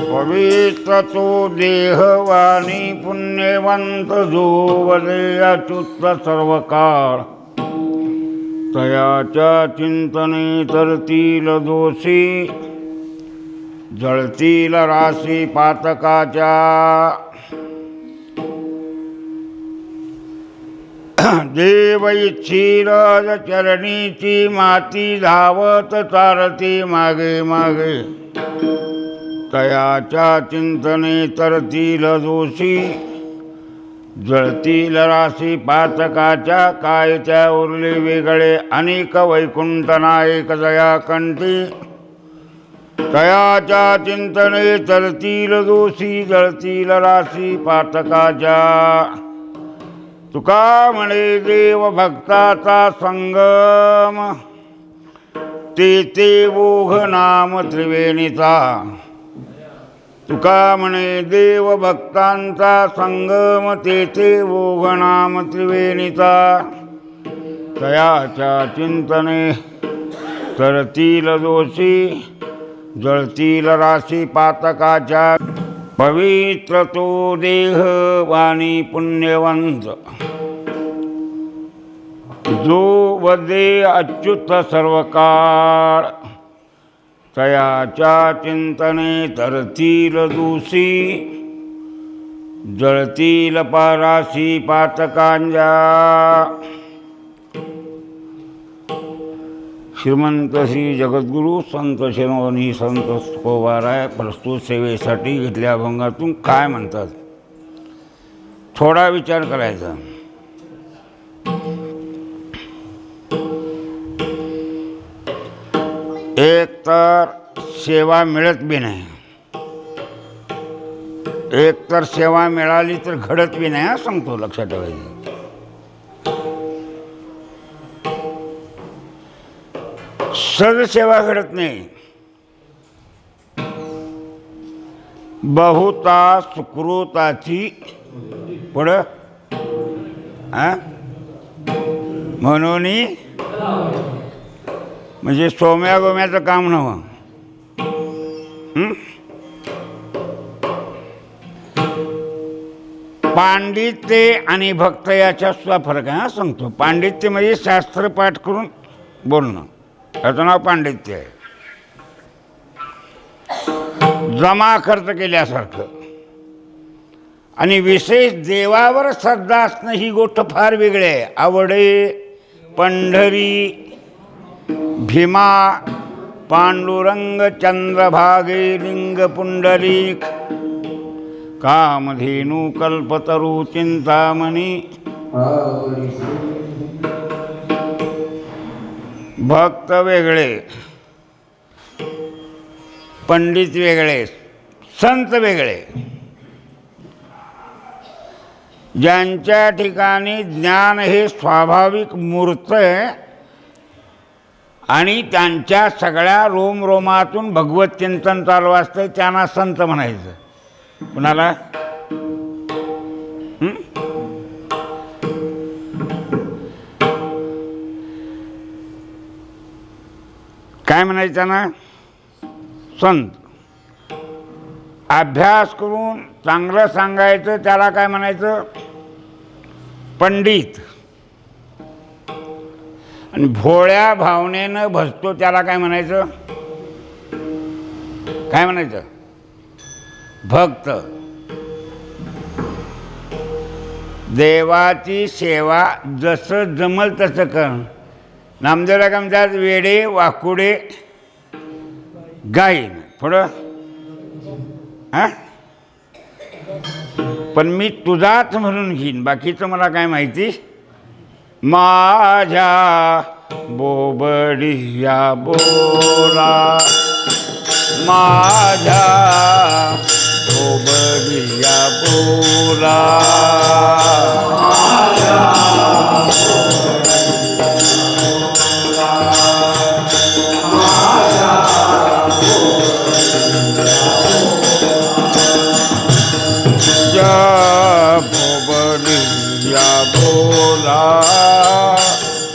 पवित्र तो देहवाणी पुण्यवंत जो वदे अच्युत सर्व काळ तयाच्या चिंतने तरतील दोषी जळतील राशी पातकाच्या देव इच्छील चरणीची माती धावत चालती मागे मागे तयाच्या चिंतने तरतील दोषी जळतील राशी पातकाच्या काय त्या उरले वेगळे अनेक वैकुंठ नायक दया कंठी तयाच्या चिंतने तरतील दोषी जळतील राशी पातकाच्या तुका म्हणे देव भक्ताचा संगम ते ओघ नाम त्रिवेणीचा तुका म्हणे देव भक्तांचा संगम ते ओघ नाम त्रिवेणीचा तयाच्या चिंतने तरतील दोषी जळतील राशी पातकाच्या पवित्र तो देह वाणी पुण्यवंत जो वदे अच्युत सर्व काळ तयाच्या चिंतने तरतील दोषी जळतील राशी पातकांच्या श्रीमंत श्री जगद्गुरु संत शिरोमणी संत तुकोबाराय प्रस्तुत सेवेसाठी घेतल्या अभंगातून काय म्हणतात थोडा विचार करायचा. एक तर सेवा मिळत बी नाही, एक तर सेवा मिळाली तर घडत बी नाही. सांगतो लक्षात ठेवायचं. सदसेवा घडत नाही. बहुता सुकृताची पुढं म्हणून म्हणजे सोम्या गोम्याचं काम नव्हं. पांडित्य आणि भक्त याच्या सुद्धा फरक आहे. सांगतो. पांडित्य म्हणजे शास्त्रपाठ करून बोलणं, याचं नाव पांडित्य आहे. जमा खर्च केल्यासारखं. आणि विशेष देवावर श्रद्धा असणं ही गोष्ट फार वेगळी आहे. आवडे पंढरी भीमा पांडुरंग चंद्रभागे लिंग पुंडलिक कामधेनु कल्पतरू चिंतामणी भक्त वेगळे, पंडित वेगळे, संत वेगळे. ज्यांच्या ठिकाणी ज्ञान हे स्वाभाविक मूर्त आहे आणि त्यांच्या सगळ्या रोमरोमातून भगवत चिंतन चालू असतं त्यांना संत म्हणायचं. कुणाला? काय म्हणायचं ना? संत. अभ्यास करून चांगलं सांगायचं त्याला काय म्हणायचं? पंडित. आणि भोळ्या भावनेनं भजतो त्याला काय म्हणायचं? काय म्हणायचं? भक्त. देवाची सेवा जसं जमल तसं कर. नामदेवला काय म्हणतात? वेडे वाकुडे गाईन. थोडं पण मी तुझाच म्हणून घेईन, बाकीचं मला काय माहिती. माझ्या बोबडिया बोला, माझ्या बोबडिया बोला, बोला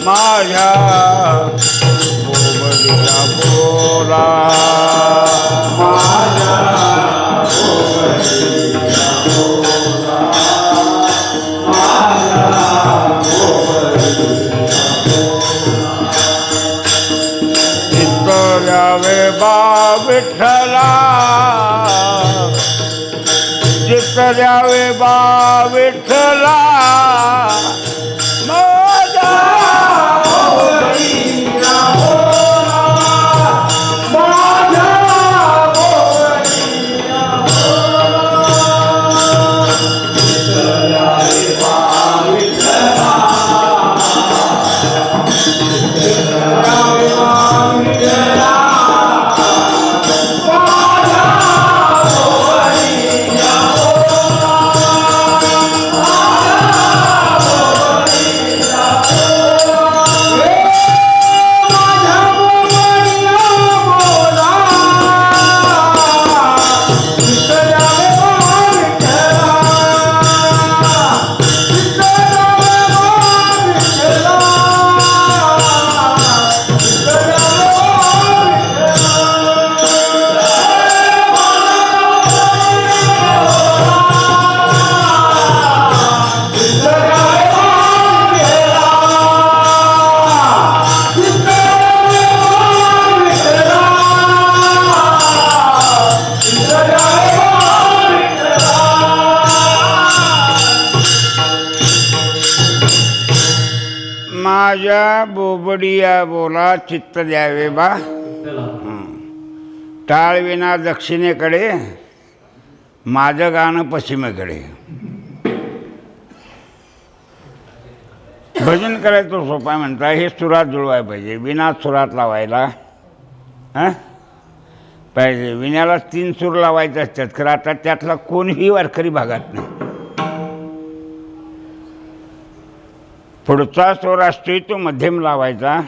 माझ्या बोबडिया बोला, माझ्या चित्त द्यावे बा विठ्ठला माझ्या माझ्या बोबडिया बोला चित्त द्यावे बा टाळविना दक्षिणेकडे माझं गाणं पश्चिमेकडे. भजन करायचं सोपा म्हणता हे सुरात जुळवायला पाहिजे. विना सुरात लावायला पाहिजे. विण्याला 3 सूर लावायचे असतात खरं आता त्यातला कोणीही वारकरी भागात नाही. पुढचा स्वर असतोय तो मध्यम लावायचा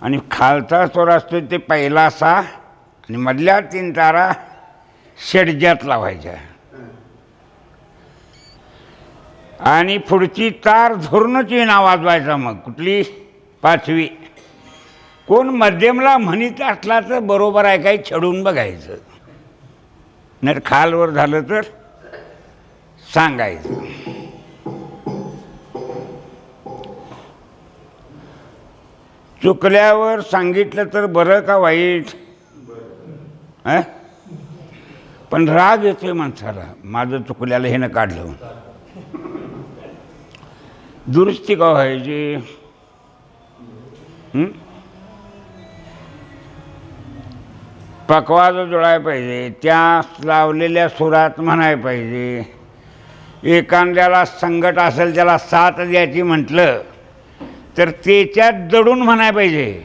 आणि खालचा स्वर असतोय ते पहिला सा आणि मधल्या 3 तारा षड्जात लावायच्या आणि पुढची तार धरूनच नाव वाजवायचा. मग कुठली 5वी कोण मध्यमला म्हणीत असला तर बरोबर आहे काही छडून बघायचं नाही खालवर झालं तर सांगायचं. चुकल्यावर सांगितलं तर बरं का वाईट पण राग येतोय माणसाला माझं चुकल्याला हे न काढलं. दुरुस्ती का व्हायची. पकवाज जुळायला पाहिजे. त्या लावलेल्या सुरात म्हणायला पाहिजे. एखाद्याला संकट असेल त्याला साथ द्यायची म्हटलं तर त्याच्यात दडून म्हणायला पाहिजे.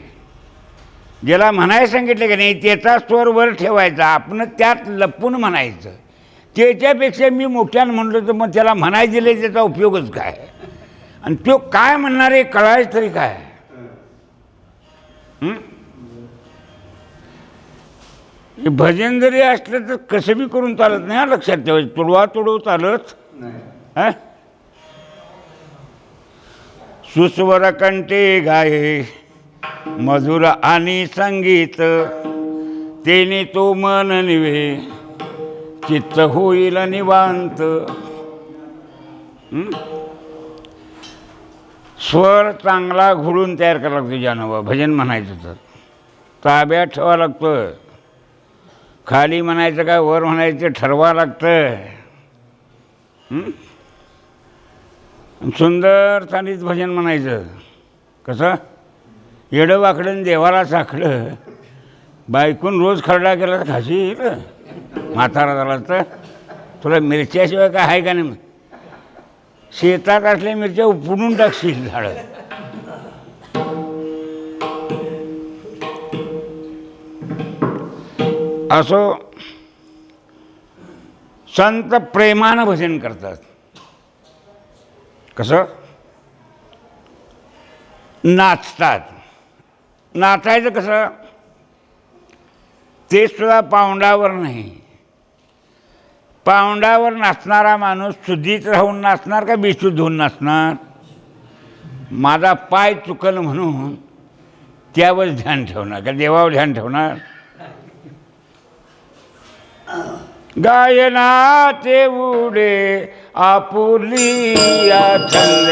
ज्याला म्हणायला सांगितलं की नाही त्याचा स्वर वर ठेवायचा आपण त्यात लपून म्हणायचं. त्याच्यापेक्षा मी मोठ्यानं म्हणलो तर मग त्याला म्हणायला दिले त्याचा उपयोगच काय आणि तो काय म्हणणार आहे कळायचं तरी काय. भजन जरी असलं तर कसं बी करून चालत नाही. लक्षात ठेवायचं. तुडवा तुडव चालत हां. सुस्वर कंठे गाये मधुर आणि संगीत तेने तो मन निवे चित्त होईल निवांत. स्वर चांगला घोळून तयार करावा लागतो. जानवा भजन म्हणायचं तर ताब्यात ठेवावं लागतं. खाली म्हणायचं काय वर म्हणायचं ठरवावं लागतं. सुंदर चालीत भजन म्हणायचं. कसं येडं वाकडं देवाला साखडं बायकून रोज खरडा केला तर खाशी म्हातारा झाला तर तुला मिरच्याशिवाय काय आहे का नाही. शेतात असल्या मिरच्या उपडून टाकशील झाडं. असो संत प्रेमानं भजन करतात. कसं नाचतात. नाचायचं कसं ते सुद्धा पाऊंडावर नाही. पाऊंडावर नाचणारा माणूस शुद्धीत राहून नाचणार का बेशुद्ध होऊन नाचणार. माझा पाय चुकल म्हणून त्यावर ध्यान ठेवणार का देवावर ध्यान ठेवणार. गायनाचे उडे आपुली छंद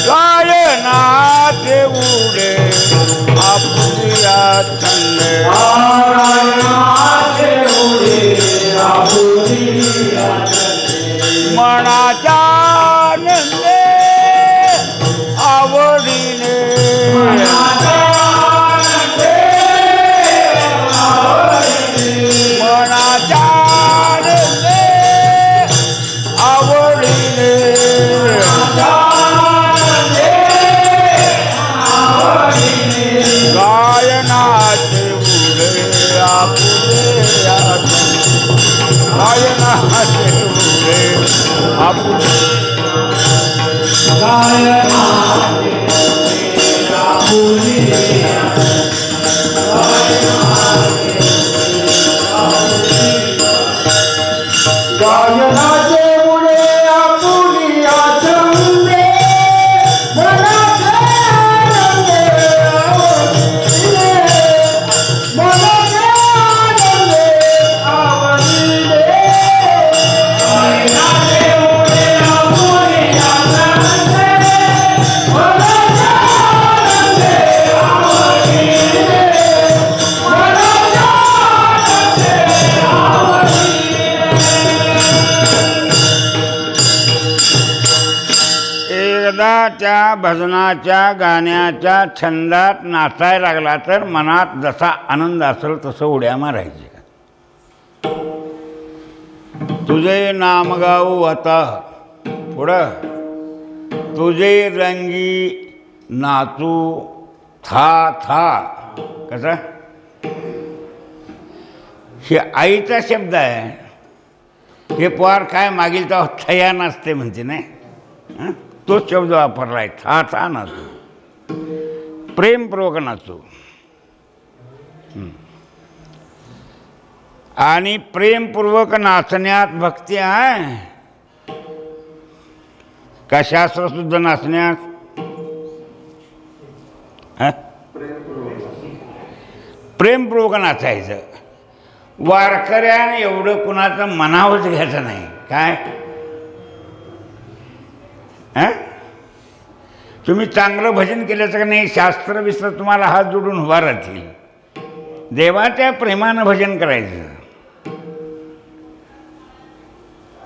गायनाचे उडे आपुली छंद त्या भजनाच्या गाण्याच्या छंदात नाचायला लागला तर मनात जसा आनंद असेल तसं उड्या मारायचे. तुझे नाम गाऊ आता पुढं तुझे रंगी नाचू था था. कसं हे आईचा शब्द आहे. हे पोहार काय मागील तेव्हा थया नसते म्हणते नाही. तोच शब्द वापरला आहे. था था नाचू प्रेमपूर्वक नाचू. आणि प्रेमपूर्वक नाचण्यात भक्ती आहे का शास्त्रशुद्ध नाचण्यात? प्रेमपूर्वक नाचायचं. वारकऱ्याने एवढं कुणाचं मनावच घ्यायचं नाही. काय तुम्ही चांगलं भजन केल्याचं का नाही शास्त्र विस्त्र तुम्हाला हात जोडून उभा राहतील. देवाच्या प्रेमानं भजन करायचं.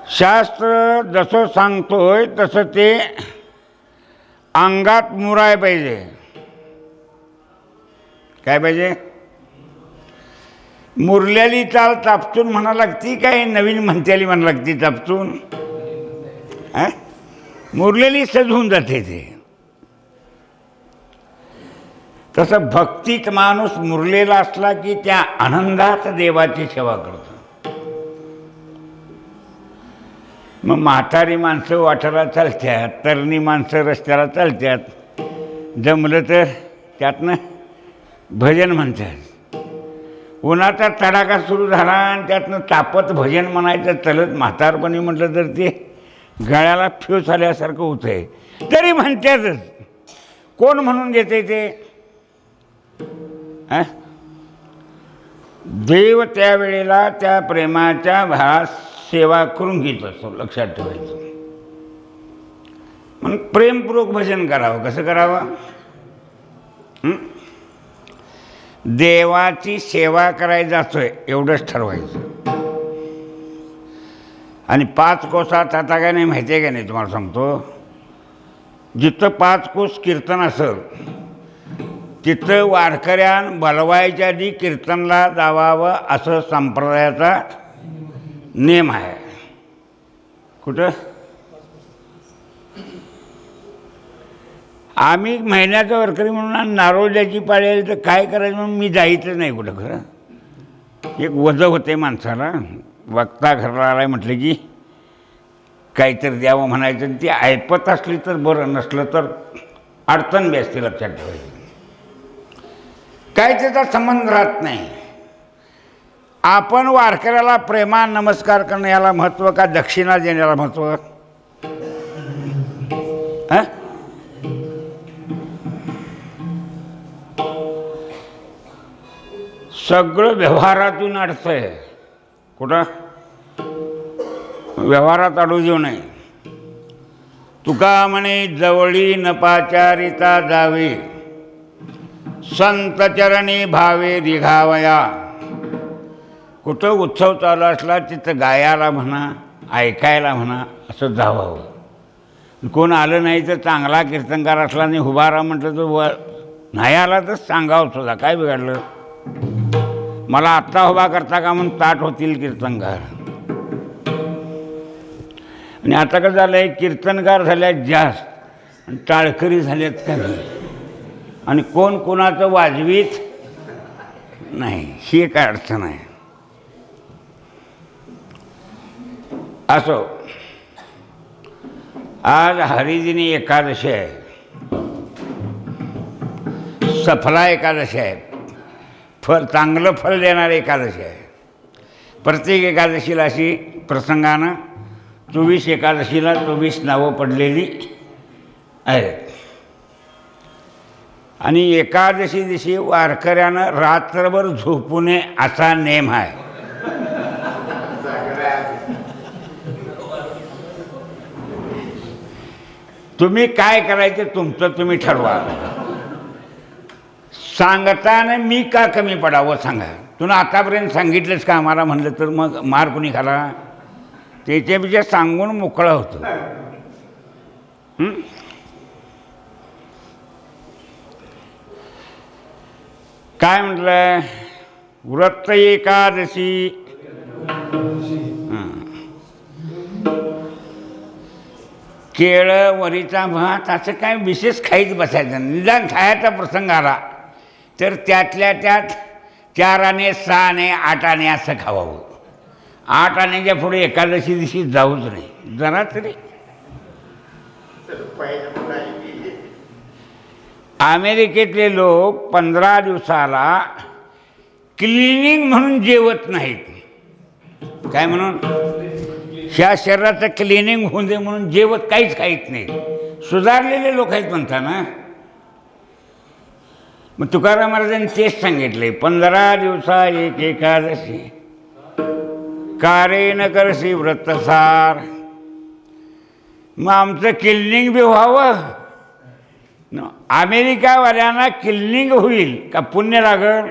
शास्त्र जसं सांगतोय तसं ते अंगात मुराय पाहिजे. काय पाहिजे? मुरलेली चाल चापचून म्हणा लागती काय नवीन म्हणतेली म्हणा लागती चापचून? मुरलेली सजवून जाते ते. तसं भक्तीत माणूस मुरलेला असला की त्या आनंदात देवाची सेवा करतो. मग म्हातारी माणसं वाटाला चालतात, तरणी माणसं रस्त्याला चालतात. जमलं तर त्यातनं भजन म्हणतात. उन्हाचा तडाखा सुरू झाला आणि त्यातनं तापत भजन म्हणायचं चलत म्हातारपणी म्हटलं तर ते गळ्याला फ्यूस आल्यासारखं होतं आहे. तरी म्हणतातच. कोण म्हणून देते ते? देव त्यावेळेला त्या प्रेमाच्या भास सेवा करून घेत असतो. लक्षात ठेवायचं. म्हणून प्रेमपूर्वक भजन करावं. कसं करावं? देवाची सेवा करायला जातोय एवढंच ठरवायचं. आणि 5 कोसात आता काय नाही माहिती आहे का नाही तुम्हाला सांगतो. जिथं 5 कोस कीर्तन असेल तिथं वारकऱ्यान बलवायच्या आधी कीर्तनला जावावं असं संप्रदायाचा नेम आहे. कुठं? आम्ही महिन्याचं वारकरी म्हणून नारोल्याची पाळी आली तर काय करायचं म्हणून मी जायचं नाही कुठं. खरं एक वजं होते माणसाला. वक्ता घरला आलाय म्हटलं की काहीतरी द्यावं म्हणायचं. ती ऐपत असली तर बरं, नसलं तर अडचण बी असते. लक्षात ठेवायचं. काय त्याचा संबंध राहत नाही. आपण वारकऱ्याला प्रेमान नमस्कार करणं याला महत्त्व का दक्षिणा देण्याला महत्त्व? सगळं व्यवहारातून अडचंय. कुठं? व्यवहारात अडू देऊ नये. तुका म्हणे जवळी नपाचारिता जावे, संत चरणी भावे रिघावया. कुठं उत्सव चालू असला तिथं गायाला म्हणा, ऐकायला म्हणा असं जावं. कोण आलं नाही तर चांगला कीर्तनकार असला नाही उभारा म्हटलं तर नाही आला तर सांगावं सुद्धा. काय बिघडलं? मला आत्ता उभा करता का म्हणून ताट होतील कीर्तनकार. आणि आता कसं झालं आहे, कीर्तनकार झाल्यात जास्त आणि टाळकरी झाल्यात कमी. आणि कोण कोणाचं वाजवीत नाही. ही एक अडचण आहे. असो, आज हरिदिनी एकादशी आहे. सफला एकादशी आहे, चांगलं फल देणारी एकादशी आहे. प्रत्येक एकादशीला अशी प्रसंगानं 24 एकादशीला 24 नावं पडलेली आहेत. आणि एकादशी दिवशी वारकऱ्यानं रात्रभर झोपू नये असा नेम आहे. तुम्ही काय करायचं तुमचं तुम्ही ठरवा. सांगताना मी का कमी पडावं सांगा. तुला आतापर्यंत सांगितलंच का आम्हाला म्हणलं तर मग मार कुणी खाला. त्याच्यापेक्षा सांगून मोकळं होतं. काय म्हटलं व्रत एकादशी. केळं वरीचा भात असं काय विशेष खाईत बसायचं. निदान खायचा प्रसंग आला तर त्यातल्या त्यात 4 आणे 6 आणे 8 आणे असं खावावं. 8 आण्याच्या पुढे एकादशी दिवशी जाऊच नाही जरा तरी. अमेरिकेतले लोक 15 दिवसाला क्लिनिंग म्हणून जेवत नाहीत. काय म्हणून ह्या शरीराचं क्लिनिंग होऊन दे म्हणून जेवत काहीच खाईत नाही. सुधारलेले लोक आहेत म्हणता ना. मग तुकाराम महाराजांनी तेच सांगितले 15 दिवसा एक एकादशी कारे न करसी व्रतसार. मग आमचं क्लिनिंग बी व्हावं. अमेरिकावाल्यांना क्लिनिंग होईल का पुण्य लागल.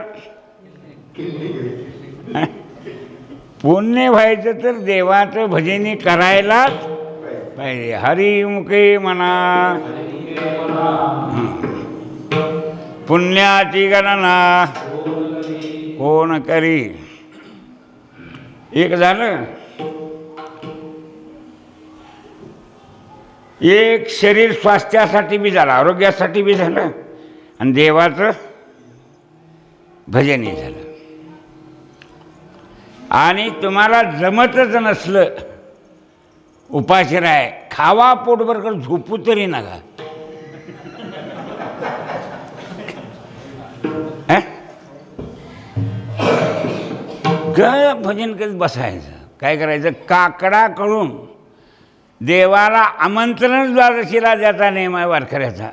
पुण्य व्हायचं तर देवाचं भजनी करायलाच पाहिजे. हरिमुखे म्हणा पुण्याची गणना कोण करी. एक झालं. एक शरीर स्वास्थ्यासाठी बी झालं, आरोग्यासाठी बी झालं आणि देवाचं भजनही झालं. आणि तुम्हाला जमतच नसलं उपाशी राय खावा पोटभर कर झोपू तरी नका. काय भजन करीत बसायचं. काय करायचं काकडाकडून देवाला आमंत्रण द्वादशीला द्यायचा नेम आहे वारकऱ्याचा.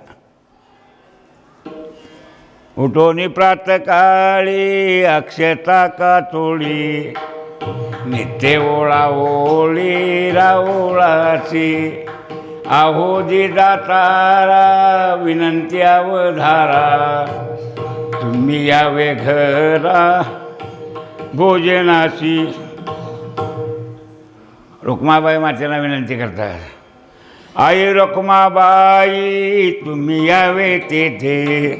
उठोनी प्रातकाळी अक्षता कातोळी नित्य ओळा ओळी राओळाची आहोदी दातारा विनंती अवधारा तुम्ही यावे घरा भोजनाशी. रुक्माबाई मातेला विनंती करतात. आई रुक्माबाई तुम्ही यावे तेथे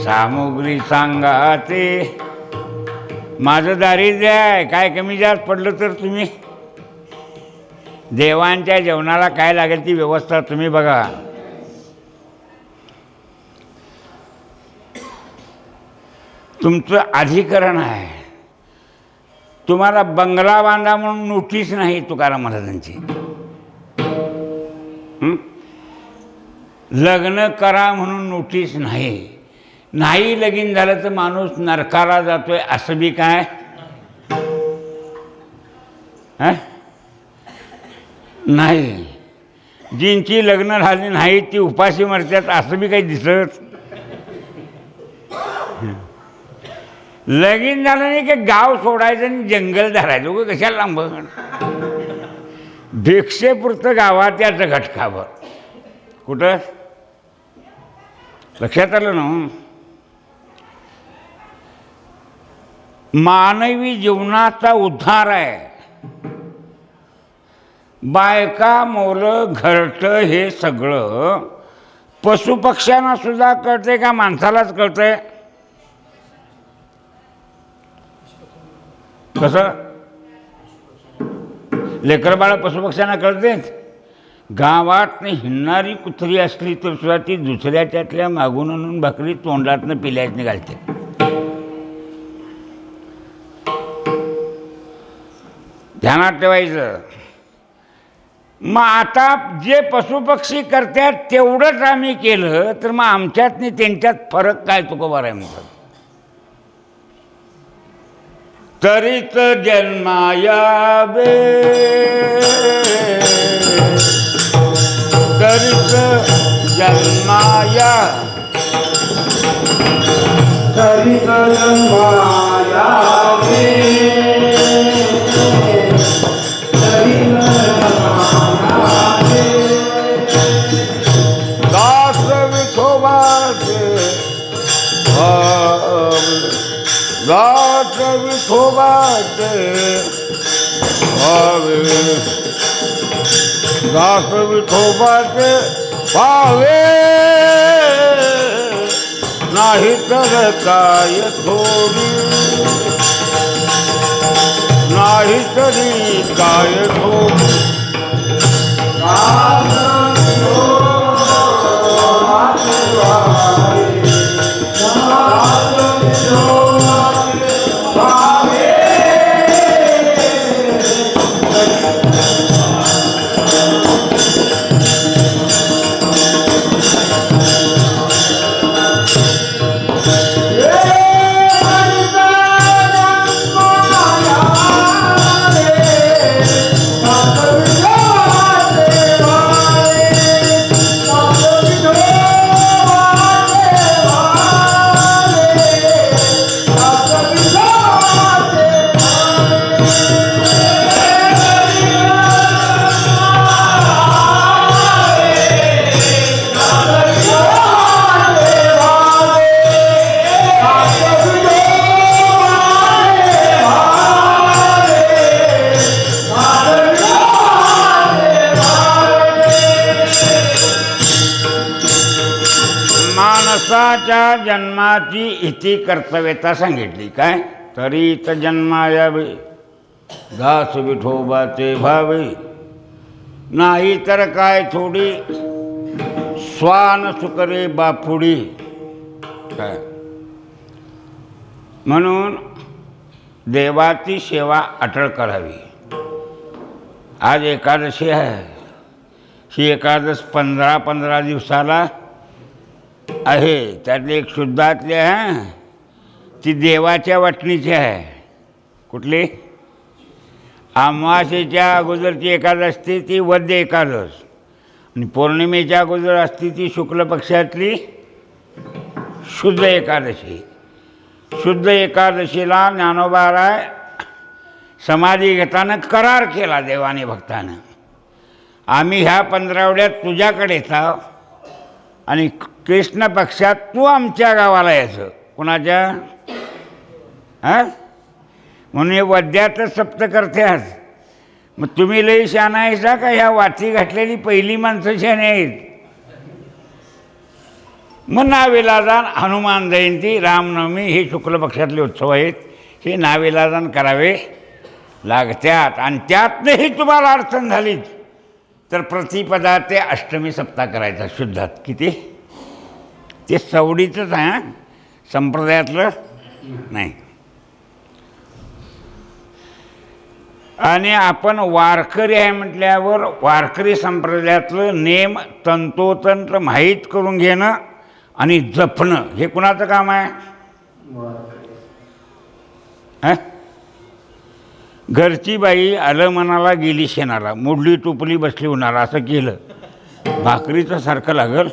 सामुग्री सांगा ते. माझं दारिद्र्य आहे काय कमी जास्त पडलं तर तुम्ही देवांच्या जेवणाला काय लागेल ती व्यवस्था तुम्ही बघा. तुमचं अधिकरण आहे. तुम्हाला बंगला बांधा म्हणून नोटीस नाही तुकाराम महाराजांची. लग्न करा म्हणून नोटीस नाही. नाही लगीन झालं तर माणूस नरकाला जातोय असं बी काय. नाही. जिंची लग्न झाली नाही ती उपाशी मरतात असं बी काही दिसत. लगीन झालं नाही की गाव सोडायचं आणि जंगल धरायचं. उगं कशाला लांब भिक्षेपुरतं गावात याचं घटकावर कुठं लक्षात आलं ना. मानवी जीवनाचा उद्धार आहे. बायका मोलं घरटं हे सगळं पशुपक्ष्यांना सुद्धा कळते का माणसालाच कळतंय. कसं लेकर बाळ पशुपक्ष्यांना कळतेच. गावात हिंडणारी कुत्री असली तर सुद्धा ती दुसऱ्याच्यातल्या मागून आणून भाकरी तोंडातनं पिल्याच घालते. ध्यानात ठेवायचं. मग आता जे पशुपक्षी करतात तेवढंच आम्ही केलं तर मग आमच्यात नाही त्यांच्यात फरक काय तुकोबा आहे म्हणतात. तरीच जन्मायावे तरीच जन्माया तरीच जन्मायावे दास विठोबाचे दास विठोबाचे भावे दास विठोबाचे भावे नाही तर काय थोडी नाही तरी काय थोडी माणसाच्या जन्माची इति कर्तव्यता सांगितली. काय तरीत जन्मायावे दास विठोबाचे भावे नाही तर काय थोडी स्वान सुकरे बापुडी. काय म्हणून देवाची सेवा अटळ करावी. आज एकादशी आहे. ही एकादश 15 दिवसाला आहे. त्यातली एक शुद्धातली आहे ती देवाच्या वाटणीची आहे. कुठली? अमावास्येच्या अगोदरची एकादश असते ती वद्य एकादश आणि पौर्णिमेच्या अगोदर असते ती शुक्ल पक्षातली शुद्ध एकादशी. शुद्ध एकादशीला ज्ञानोबाराय समाधी घेताना करार केला देवाने भक्तानं. आम्ही ह्या 15 तुझ्याकडे येतो आणि कृष्ण पक्षात तू आमच्या गावाला यायचं. कुणाच्या? हां म्हणून हे वद्यातच सप्त करते आज. मग तुम्ही लई शहाणा आहेसा का? ह्या वाची घातलेली पहिली माणसं शहाणे आहेत. मग नाविलाजान हनुमान जयंती रामनवमी हे शुक्ल पक्षातले उत्सव आहेत. हे नाविलाजान करावे लागत्यात. आणि त्यातनंही तुम्हाला अडचण झालीच तर प्रतिपदा ते अष्टमी सप्ताह करायचा शुद्धात. किती? ते सवडीचंच आहे हां, संप्रदायातलं नाही. आणि आपण वारकरी आहे म्हटल्यावर वारकरी संप्रदायातलं नेम तंतोतंत्र माहीत करून घेणं आणि जपणं हे कुणाचं काम आहे? हां घरची बाई आलं मनाला गेली शेणाला मोडली टोपली बसली होणार असं केलं भाकरीचं सारखं लागल.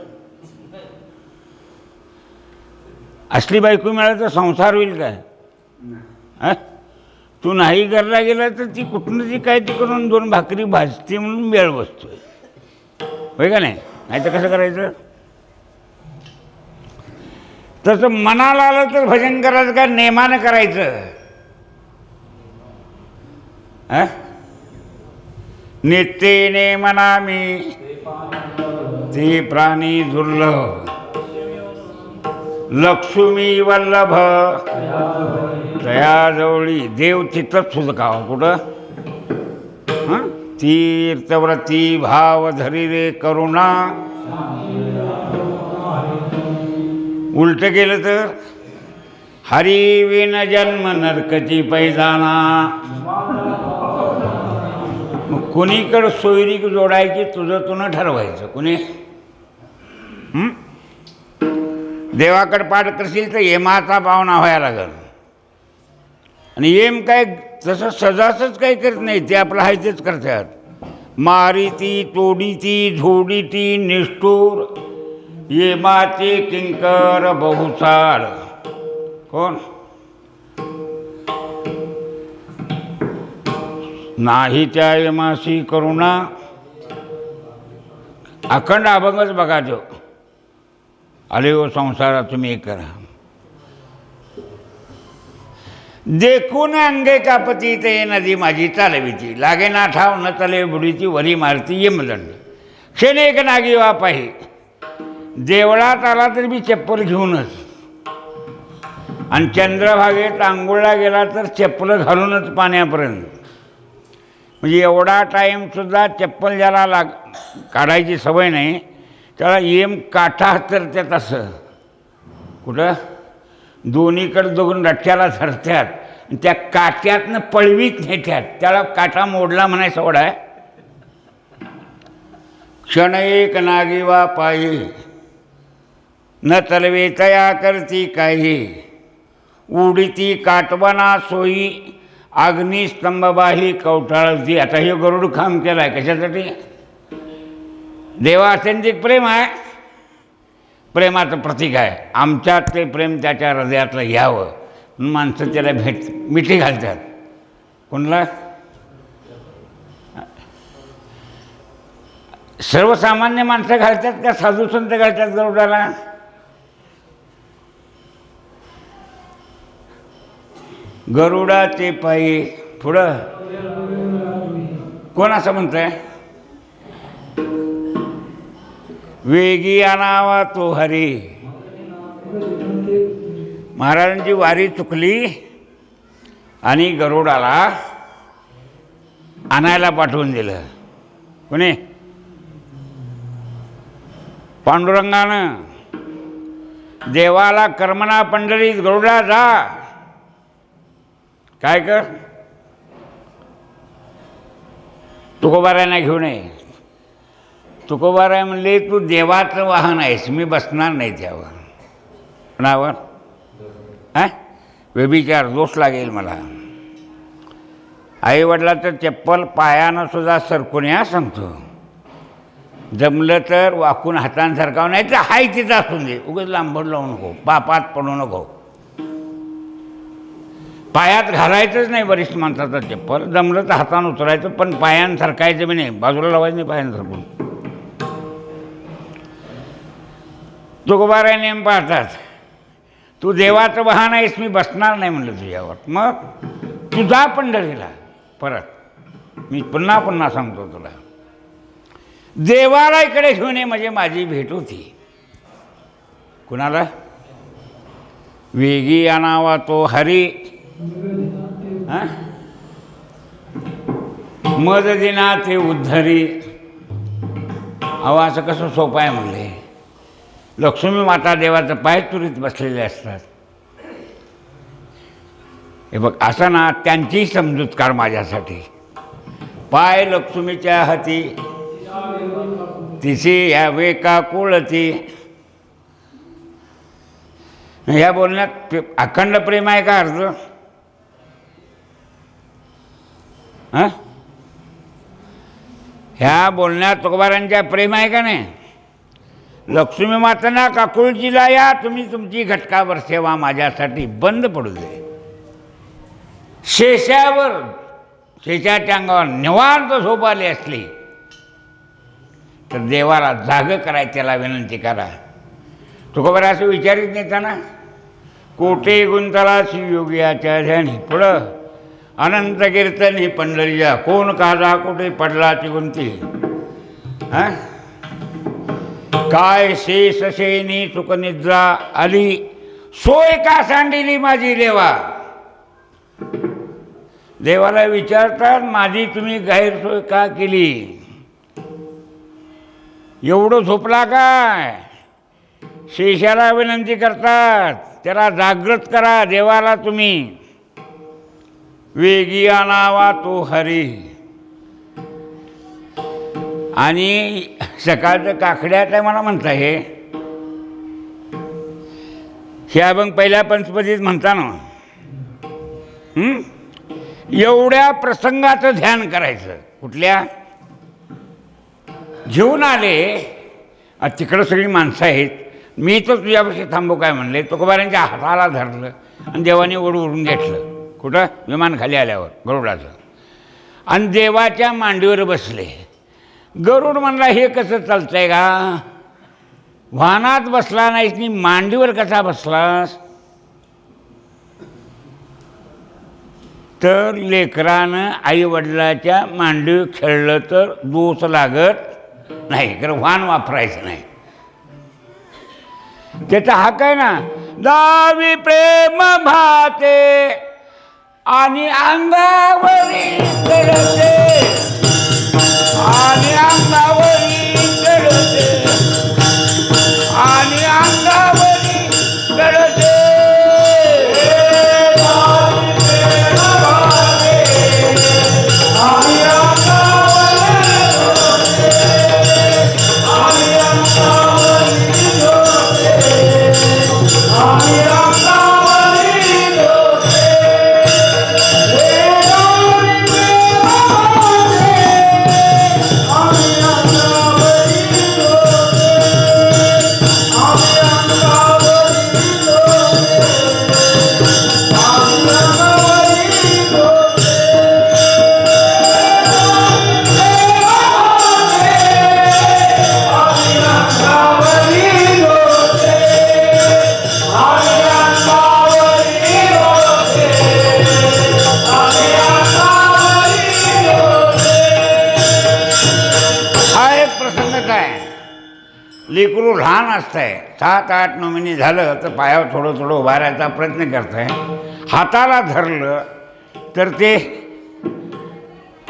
असली बायको मिळाली तर संसार होईल काय? हां तू नाही घरला गेला तर ती कुठून ती काय ती करून 2 भाकरी भाजते म्हणून वेळ बसतोय. होय का नाही? नाही तर कसं करायचं? तसं मनाला आलं तर भजन करायचं का नेमानं करायचं? हां नित्येने मनामी ते प्राणी दुर्लभ लक्ष्मी वल्लभ तयाजवळी देव तिथंच सुचकावं. कुठं? हां तीर्थव्रती भाव धरी रे करुणा. उलट केलं तर हरी विन जन्म नरकची पैजाना. मग कुणीकडं सोयरीक जोडायची तुझं तुनं ठरवायचं. कुणी देवाकडे पाठ करशील तर येमाचा पाहुणा व्हायला लागल. आणि येम काय तसं सजासच काही करत नाही, ते आपलं आहे तेच करतात. मारिती तोडीती झोडीती निष्ठूर येमाचे किंकर बहुसार. कोण नाही त्या यमाशी करुणा. अखंड अभंगच बघा जो आले हो संसारात तुम्ही एक करा. देखून अंगे कापती ते नदी माझी चालविती. लागे ना ठाव न तले बुडीची वरी मारती यमदंड. क्षण एक नागी वापाही. देवळात आला तरी मी चप्पल घेऊनच, आणि चंद्रभागेत आंघोळला गेला तर चप्पल घालूनच पाण्यापर्यंत. म्हणजे एवढा टाईमसुद्धा चप्पल ज्याला काढायची सवय नाही त्याला येम काठा तर त्यात असं कुठं दोन्हीकडं दोघून रठ्याला धरत्यात, त्या काट्यातनं पळवीत नेत्यात. त्याला काटा मोडला म्हणायचं एवढा आहे. क्षण एक नागीवा पायी न तलवे तया करती काही. उडीती काटवना सोयी अग्निस्तंभबाही कवठाळती. आता हे गरुड काम केलं आहे कशासाठी? देवात्यंतिक प्रेम आहे, प्रेमाचं प्रतीक आहे. आमच्यात ते प्रेम त्याच्या हृदयातलं घ्यावं म्हणून माणसं त्याला मिठी घालतात. कोणाला? सर्वसामान्य माणसं घालतात का साधू संत घालतात गरुडाला? गरुडाचे पायी पुढं कोण असं म्हणतंय? वेगी आणावा तो हरी. महाराजांची वारी चुकली आणि गरुडाला आणायला पाठवून दिलं. कोणी? पांडुरंगानं. देवाला कर्मणा पंढरीत गरुडा जा. काय कर? तुकोबारायांना घेऊन ये. तुकोबाराय म्हणले तू देवाचं वाहन आहेस, मी बसणार नाही त्यावर. कोणावर? व्यभिचार दोष लागेल मला. आईवडिलाचं चप्पल पायानं सुद्धा सरकून या सांगतो. जमलं तर वाकून हातानं सरकावं, नाही तर हाय तिथं असून दे. उगाच लांबड लावू नको, पापात पडू नको. पायात घालायचंच नाही वरिष्ठ माणसाचं चप्पल. जमलं तर हातानं उतरायचं, पण पायानं सरकायचं बी नाही, बाजूला लावायचं नाही पायानं सरकून. तुकोबाराय नेम पाहतात. तू देवाचं वाहन आहेस, मी बसणार नाही म्हणलं तुझ्यावर. मग तू जा पंढरीला परत. मी पुन्हा पुन्हा सांगतो तुला, देवाला इकडे घेऊन ये म्हणजे माझी भेट होती. कुणाला? वेगी आणावा तो हरी. मद दिना ते उद्धरी. अहो असं कसं सोपं आहे म्हणले. लक्ष्मी माता देवाचं पाय तुरीत बसलेले असतात. हे बघ असं ना, त्यांचीही समजूतकार माझ्यासाठी. पाय लक्ष्मीच्या हाती तिची यावे का कुळती. ह्या बोलण्यात अखंड प्रेम आहे का अर्ज? ह्या बोलण्यात तुकोबारांच्या प्रेम आहे का नाही? लक्ष्मी मातांना काकुळजीला या, तुम्ही तुमची घटकावर सेवा माझ्यासाठी बंद पडू दे. शेषावर, शेषाच्या अंगावर निवांत झोप आली असली तर देवाला जाग कराय, त्याला विनंती करा. तुकोबारा असं विचारित नेताना कोटे गुंतला शिवयोगियाच्या ध्यानी. पुढं अनंत कीर्तन ही पंढरीया. कोण काजा कुठे पडला ती गुंती. काय शेष शेनी सुखनिद्रा आली. सोय का सांडिली माझी देवा. देवाला विचारतात माझी तुम्ही गैरसोय का केली. एवढं झोपला काय? शेषाला विनंती करतात, त्याला जागृत करा देवाला तुम्ही. वेगी आणावा तो हरी. आणि सकाळचं काकड्या काय मला म्हणता हे अभंग पहिल्या पंचपदीत म्हणता ना. एवढ्या प्रसंगाचं ध्यान करायचं. कुठल्या घेऊन आले तिकडं सगळी माणसं आहेत. मी तर तुझ्यापाशी थांबू काय म्हणले. तुकोबारांच्या हाताला धरलं आणि देवाने ओढून घेतलं. कुठं विमान खाली आल्यावर गरुडाचं. आणि देवाच्या मांडीवर बसले. गरुड म्हणला हे कसं चालतंय का. वाहनात बसला नाहीस नी मांडीवर कसा बसलास. तर लेकरानं आईवडिलाच्या मांडीवर खेळलं तर दोष लागत नाही. कारण वाहन वापरायचं नाही. त्याचा हक्क आहे ना. दावी प्रेम भाते आणि अंगावरी चढते आणि अंगावरी चढते आणि अंगावरी चढते. लेकरू लहान असतंय 7-8 महिने झालं तर पायावर थोडं थोडं उभा राहायचा प्रयत्न करत आहे. हाताला धरलं तर ते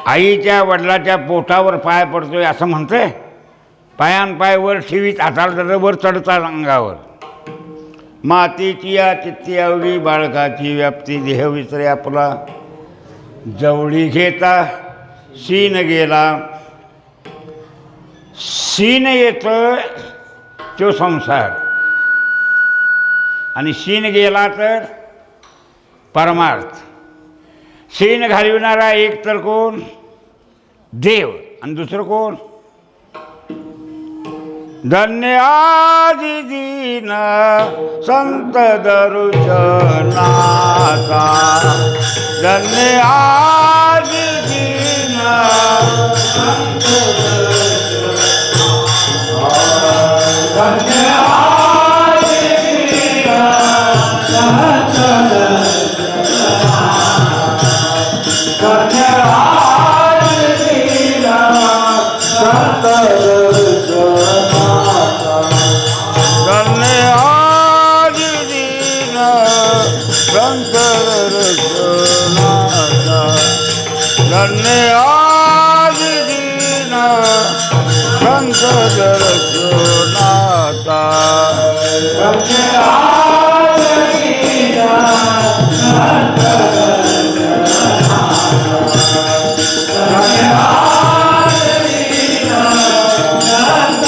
आईच्या वडिलाच्या पोटावर पाय पडतोय असं म्हणतंय. पायान पाय वर ठेवीत हाताला धरलं वर चढतात अंगावर. मातीची या चित्ती आवडी बाळकाची व्याप्ती देह विसरे आपला. जवळी घेता शीन गेला. शीन येतं तो संसार आणि शीन गेला तर परमार्थ. शीन घालविणारा एक तर कोण देव आणि दुसरं कोण. धन्य आदि दीन संत दर्शनाचा. धन्य आदि दीन संत धन्य आदि दीन संत धन्य आदि दीन संत धन्य आदि दीन संत धन्य आदि दीन संत दर्शनाचा. धन्य आदि दीन संत धन्य आदि दीन संत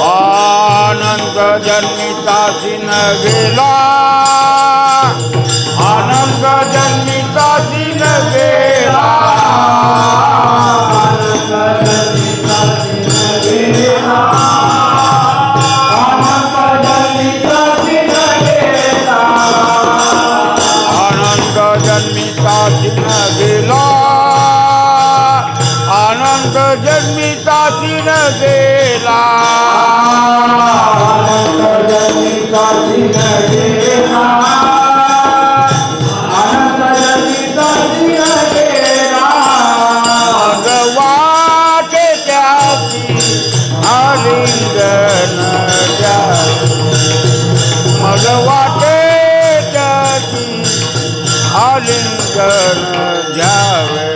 आनंद जन्मिता दिन गेला. आनंद जन्मिता दिन गेला. आनंद जन्मिता दिन गेला. आनंद जन्मिता दिन गेला. आनंद जन्मिता दिन गेला. आनंद जन्मिता दिन गेला. आनंद जन्मिता दिन गेला. आनंद जन्मिता दिन गेला. भगवान त्याची आलिंगन द्यावे. मग वाटे त्याची आलिंगन द्यावे.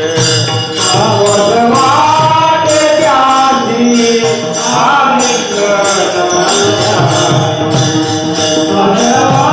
भगवान त्याची आलिंगन द्यावे.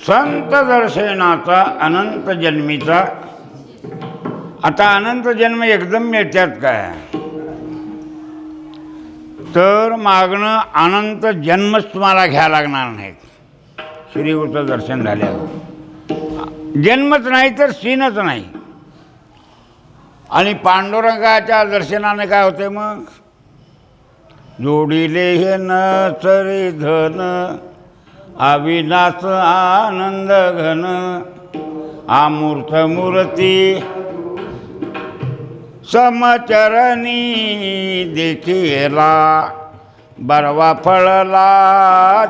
संत दर्शनाचा अनंत जन्मीचा. आता अनंत जन्म एकदम मिळतात काय, तर मागणं अनंत जन्मच तुम्हाला घ्यायला लागणार नाहीत. श्रीगुरूचं दर्शन झाल्यावर जन्मच नाही तर सीनच नाही. आणि पांडुरंगाच्या दर्शनाने काय होते मग, जोडिले हे न चरे धन अविनाश आनंद घन अमूर्त मूर्ती समचरणी देखिला बरवा फळला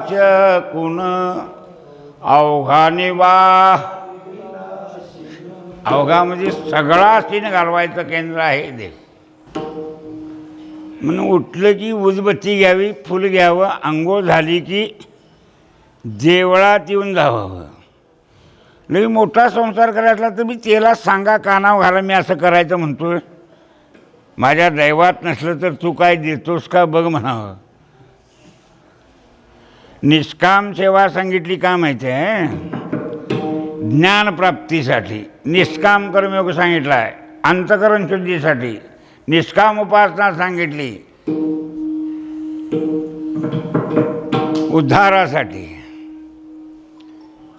चकुन अवघा निवा. अवघा म्हणजे सगळा सीन घालवायचं केंद्र आहे देव. म्हणून उठलं की उदबत्ती घ्यावी, फुल घ्यावं, अंघोळ झाली की देवळात येऊन जावं. लई मोठा संसार करायचा तर मी त्याला सांगा, कानावर घाला, मी असं करायचं म्हणतोय. माझ्या दैवात नसलं तर तू काय देतोस का बघ म्हणावं. निष्काम सेवा सांगितली का माहिती आहे, ज्ञानप्राप्तीसाठी. निष्काम कर्मयोग सांगितला आहे अंतकरण शुद्धीसाठी. निष्काम उपासना सांगितली उद्धारासाठी.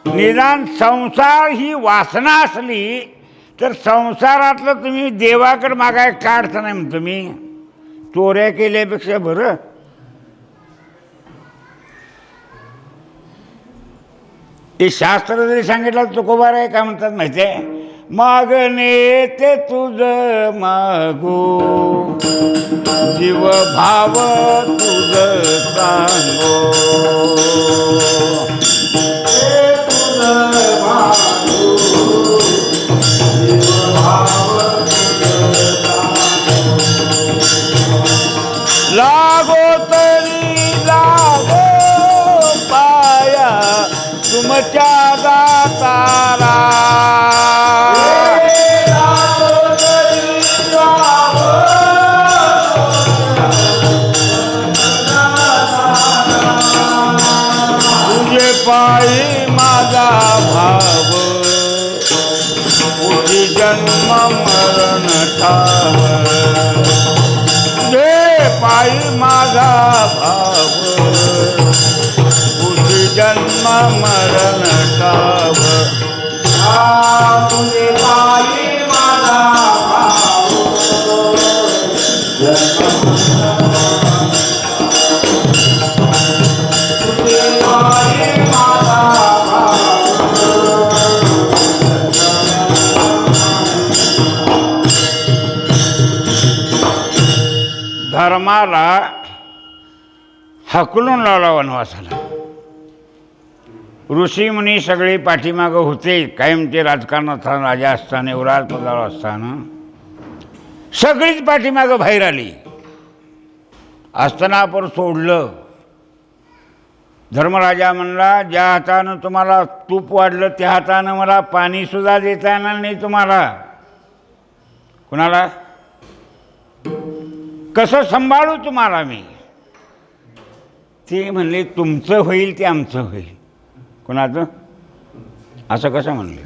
निदान संसार ही वासना असली तर संसारातलं तुम्ही देवाकडे मागाय काढता नाही म्हणतो मी. चोऱ्या केल्यापेक्षा बरं. हे शास्त्र जरी सांगितलं तुकोबार आहे काय म्हणतात माहिती आहे, मागणे ते तुझ मागो जीव भाव तुझ सांगो. लागो तरी लागो पाया तुमच्या दातारा. तुझे पायी माझा भाव तुझी जन्म मरण ठाव. तुझे पायी माझा भाव तुझी जन्म मरण ठाव. तुझे पायी माझा भाव तुझे पायी माझा धर्माला हकलून लावला वनवासाला. ऋषीमुनी सगळे पाठीमागं होते कायमचे. राजकारणात राजा असताना, युवराज पदावर असताना सगळीच पाठीमागं बाहेर आली. हस्तिनापूर सोडलं. धर्मराजा म्हणला, ज्या हातानं तुम्हाला तूप वाढलं त्या हातानं मला पाणीसुद्धा देता येणार नाही तुम्हाला. कुणाला कसं सांभाळू तुम्हाला मी. ते म्हणले तुमचं होईल ते आमचं होईल. कोणाचं? असं कसं म्हणलं.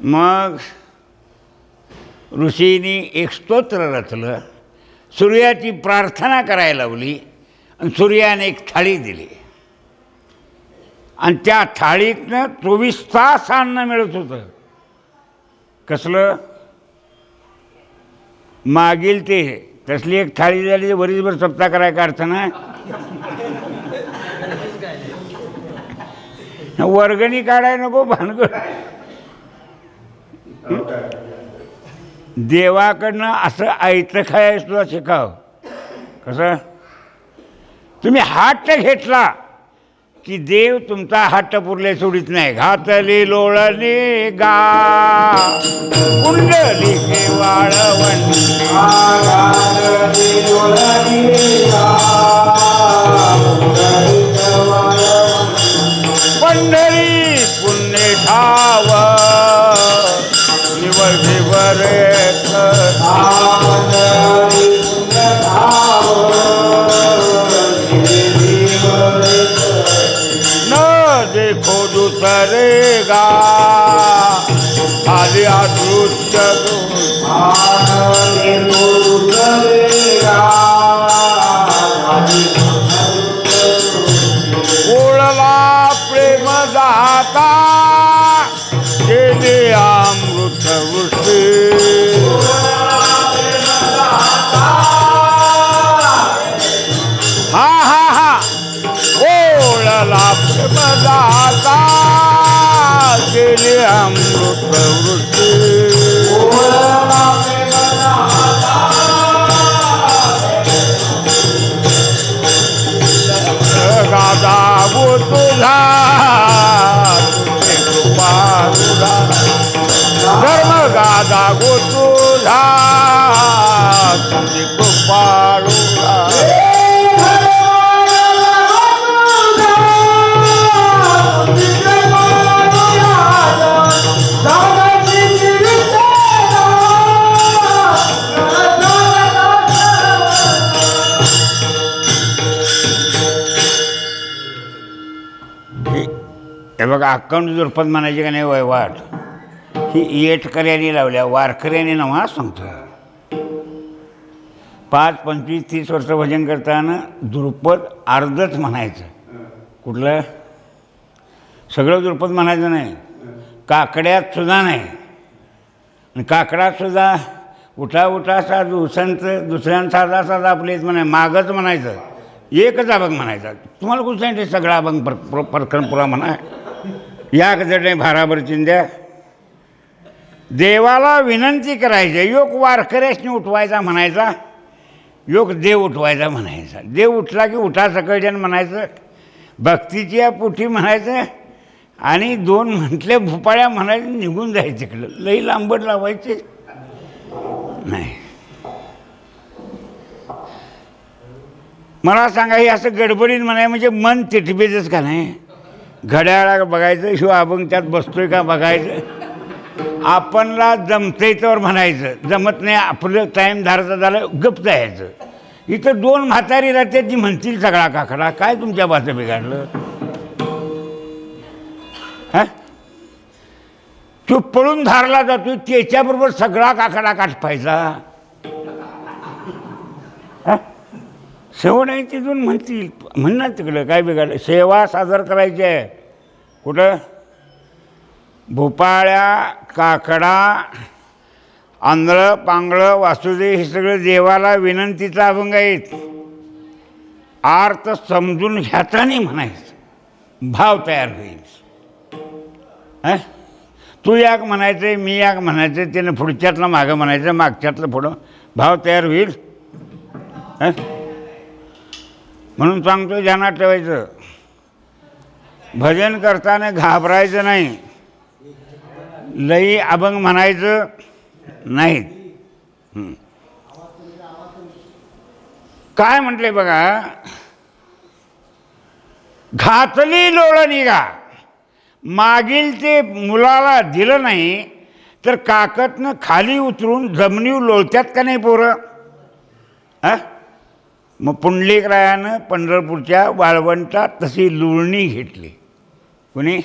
मग ऋषींनी एक स्तोत्र रचलं, सूर्याची प्रार्थना करायला लावली आणि सूर्याने एक थाळी दिली आणि त्या थाळीतनं 24 तास अन्न मिळत होतं. कसलं? मागील ते. तसली एक थाळी झाली वरीसभर सप्ताह करायचा अर्थ नाही. वर्गणी काढाय नको भानगड. देवाकडनं असं आयतं खाय सुद्धा शिकाव. कसं? तुम्ही हट्ट घेतला की देव तुमचा हट्ट पुरले सोडित नाही. घातली लोळणी गा कुंडली वाळवंडी पंढरी पुण्य ठाव निवडीवरे आदृत्य ओळला प्रेम दाता केले अमृत वृष्टी हा हा हा ओळला प्रेम दाता केले अमृत वृष्टी गादा गो तुझा तुझे कृपाळुरा धर्म गादा गो तुझा तुझे कृपाळुरा हे बघा अक्काउंट दुर्पद म्हणायची का नाही वयवाट ही येटकऱ्यांनी लावल्या वारकऱ्यांनी नवा सांगतो 5, 25, 30 वर्ष भजन करताना दुर्पद अर्धच म्हणायचं कुठलं सगळं दुर्पद म्हणायचं नाही काकड्यात सुद्धा नाही आणि काकडात सुद्धा उठा उठा साधू संत दुसऱ्यांसाधा साधा आपले म्हणाय मागच म्हणायचं एकच अभंग म्हणायचा तुम्हाला कुठं सांगितलं सगळा अभंग परखणपुरा म्हणा या कधी भाराभर चिंध्या देवाला विनंती करायची योग वारकऱ्यासनी उठवायचा म्हणायचा योग देव उठवायचा म्हणायचा देव उठला की उठा सकळजन म्हणायचं भक्तीची या पोटी म्हणायचं आणि 2 म्हटले भुपाळ्या म्हणायचं निघून जायचं तिकडं लई लांबड लावायचे नाही मला सांगा हे असं गडबडीत म्हणाय म्हणजे मन तिटबेतच का नाही घड्याळा बघायचं शिवाय अभंग त्यात बसतोय का बघायचं आपणला जमतंय तर म्हणायचं जमत नाही आपलं टाईम धाराचं झालं गप्प जायचं इथं 2 म्हातारी राहते ती म्हणतील सगळा काकडा काय तुमच्या बाचं बिघाडलं हा तू पळून धारला जातो त्याच्याबरोबर सगळा काकडा काटपायचा हा सेवा नाही तिथून म्हणतील म्हणणार तिकडं काय बिघाडलं सेवा सादर करायची आहे कुठं भोपाळ्या काकडा आंधळं पांगळं वासुदेव हे सगळं देवाला विनंतीचा अभंग आहेत अर्थ समजून घ्यायचा नाही म्हणायचं भाव तयार होईल हां तू याक म्हणायचं मी याक म्हणायचं त्यानं पुढच्यातलं मागं म्हणायचं मागच्यातलं पुढं भाव तयार होईल हां म्हणून सांगतो ध्यानात ठेवायचं भजन करताना घाबरायचं नाही लई अभंग म्हणायचं नाहीत काय म्हटले बघा घातली लोळ निघा मागील ते मुलाला दिलं नाही तर काकतनं खाली उतरून जमिनीवर लोळत्यात का नाही पोरं हां मग पुंडलिकरायानं पंढरपूरच्या वाळवंटात तशी लुळणी घेतली कुणी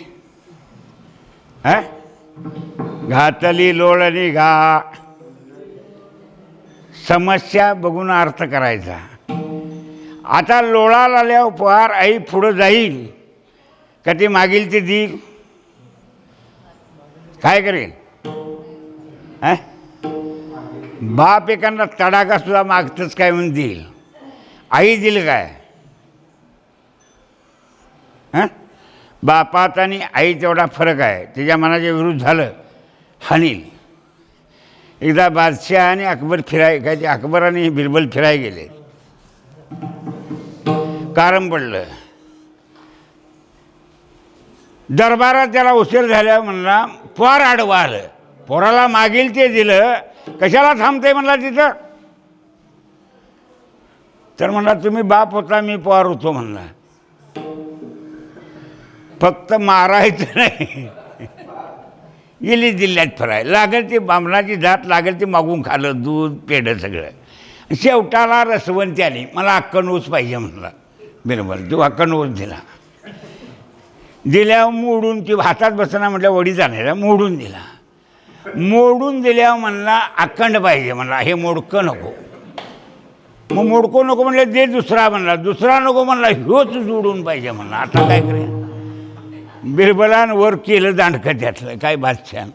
हां घातली लोळणी घा समस्या बघून अर्थ करायचा आता लोळाला आल्यावर पार आई पुढं जाईल का ती मागील ती देईल काय करेल हां बाप एखादा तडाखासुद्धा मागतंच काय म्हणून देईल आई दिलं काय हां बापात आणि आई तेवढा फरक आहे त्याच्या मनाच्या विरुद्ध झालं हानील एकदा बादशाह आणि अकबर काय ते अकबर आणि बिरबल फिराय गेले कारण पडलं दरबारात त्याला उशीर झाल्या म्हणला पोर आडवा आलं पोराला मागील ते दिलं कशाला थांबते म्हणला तिथं तर म्हणला तुम्ही बाप होता मी पोर होतो म्हणला फक्त मारायचं नाही गेली जिल्ह्यात फिरायला लागेल ती बामणाची जात लागेल ती मागून खाल्लं दूध पेढं सगळं शेवटाला रसवंती आली मला अक्कनऊस पाहिजे म्हणला बरोबर तू अक्कनऊस दिला दिल्यावर मोडून ती हातात बसना म्हटलं वडी जाणारा मोडून दिला मोडून दिल्यावर म्हणला अखंड पाहिजे, म्हणला हे मोडकं नको. मग मोडकं नको म्हणलं दे दुसरा, म्हणला दुसरा नको म्हणला ह्योच जोडून पाहिजे म्हणला. आता काय करेल, बिरबलान वर केलं दांडकं त्यातलं काय बादशाह.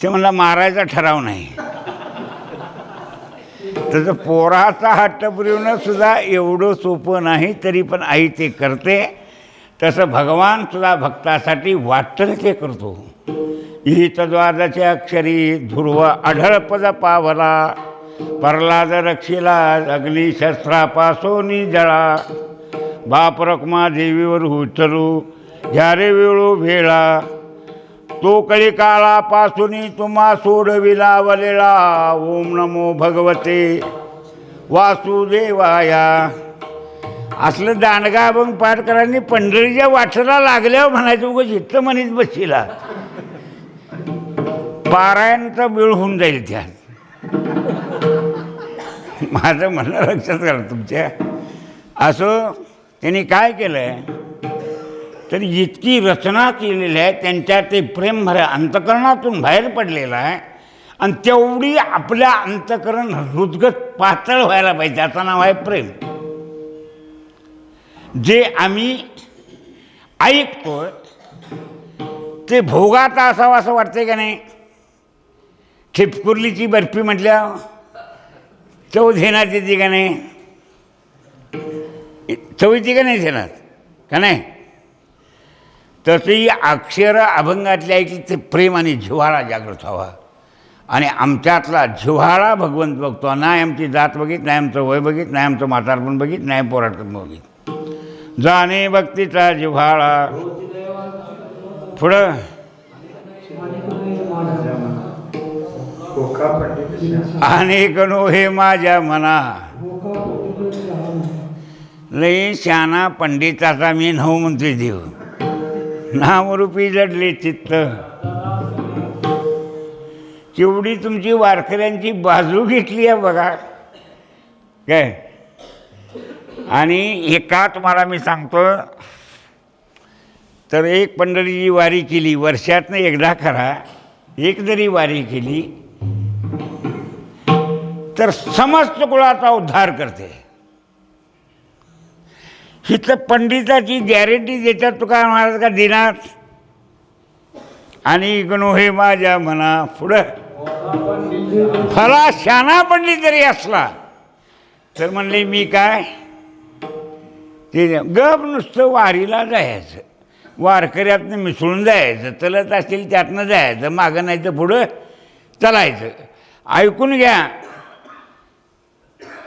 ते म्हणला मारायचा ठराव नाही. तसं पोराचा हट्ट पुरवणं सुद्धा एवढं सोपं नाही, तरी पण आई ते करते. तसं भगवान सुद्धा भक्तासाठी वाटतं ते करतो. हितद्वादचे अक्षरी ध्रुव आढळपद पावला, प्रल्हाद रक्षिला अग्निशस्त्रापासोनी जळा, बाप रखमा देवीवर उतरू झारे वेळो भेळा, तो कळी काळापासून तुम्हा सोडविला वलेला, ओम नमो भगवते वासुदेवाया. असलं दांडगा अभंग पाठ करांनी पंढरीच्या वाटेला लागल्यावर म्हणायचं उगाच इथं म्हणीत बसशीला, पारायणचा वेळ होऊन जाईल त्यात. माझं म्हणणं लक्षात करा तुमच्या. असं त्यांनी काय केलं आहे तर इतकी रचना केलेली आहे, त्यांच्या ते प्रेम भर अंतकरणातून बाहेर पडलेलं आहे. आणि तेवढी आपल्या अंतकरण हृदगत पातळ व्हायला पाहिजे. त्याचं नाव आहे प्रेम. जे आम्ही ऐकतो ते भोगात असावं असं वाटतंय का नाही. ठिपकुर्लीची बर्फी म्हटल्या चव घेण्यात येते का नाही, चव येते का नाही घेणार का नाही. तसंही अक्षर अभंगातल्या ऐकली ते प्रेम आणि जिव्हाळा जागृत व्हावा. आणि आमच्यातला जिव्हाळा भगवंत बघतो. नाही आमची जात बघित, नाही आमचं वय बघित, नाही आमचं म्हातारपण बघित, नाही पोराटपण बघित. जाणे भक्तीचा जिव्हाळा. पुढं अनेक नो हे माझ्या मना. लई शाना पंडिताचा मी नऊ म्हणतोय देव, नामरूपी जडले चित्त. केवढी तुमची वारकऱ्यांची बाजू घेतली आहे बघा काय. आणि एका तुम्हाला मी सांगतो तर एक पंढरीची वारी केली वर्षातनं एकदा खरा, एक जरी वारी केली तर समस्त कुळाचा उद्धार करते. हिथं पंडिताची गॅरंटी देतात तुकाराम महाराज का दिनात. आणि गणो हे माझ्या मना. पुढं फला शाना पंडित जरी असला तर म्हणले मी काय ते गप नुसतं वारीला जायचं, वारकऱ्यातनं मिसळून जायचं, चलत असेल त्यातनं जायचं, मागं नाही तर पुढं चालायचं. ऐकून घ्या,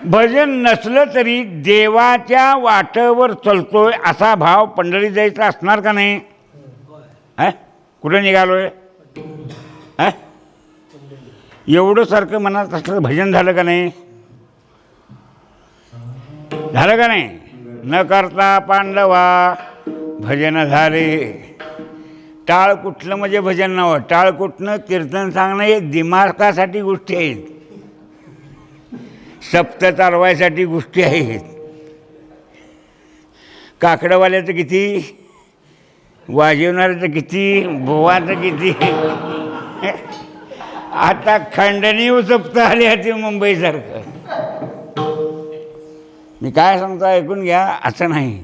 भजन नसलं तरी देवाच्या वाटेवर चलतोय असा भाव पंढरीत जायचा असणार का नाही. कुठं निघालोय एवढं सारखं मनात असलं भजन झालं का नाही, झालं का नाही. न करता पांडवा भजन झाले. टाळ कुठलं म्हणजे भजन नव्हतं, टाळ कुठनं कीर्तन सांगणं हे दिमाखासाठी गोष्टी आहेत, सप्त चालवायसाठी गोष्टी आहेत. काकडवाल्याचं किती, वाजवणाऱ्याचं किती, बोवाचं किती. आता खंडणी सप्त आली होती मुंबईसारखं. मी काय सांगतो ऐकून घ्या. असं नाही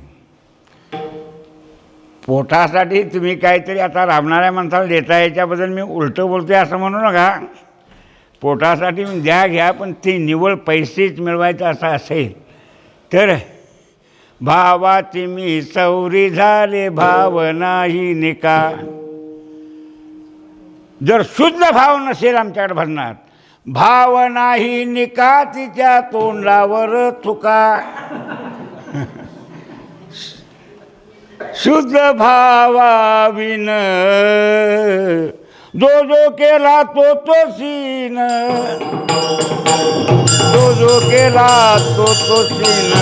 पोटासाठी तुम्ही काहीतरी आता राबणाऱ्या माणसाला देता, याच्याबद्दल मी उलटं बोलतोय असं म्हणू नका. पोटासाठी द्या घ्या, पण ते निव्वळ पैसेच मिळवायचं असं असेल तर भावाची मी सौरी झाले भाव नाही निका. जर शुद्ध भाव नसेल आमच्याकडे भरणार, भाव नाही निका तिच्या तोंडावर चुका. शुद्ध भावाविन जो जो केला तो तो सीन, जो जो केला तो तो सीन,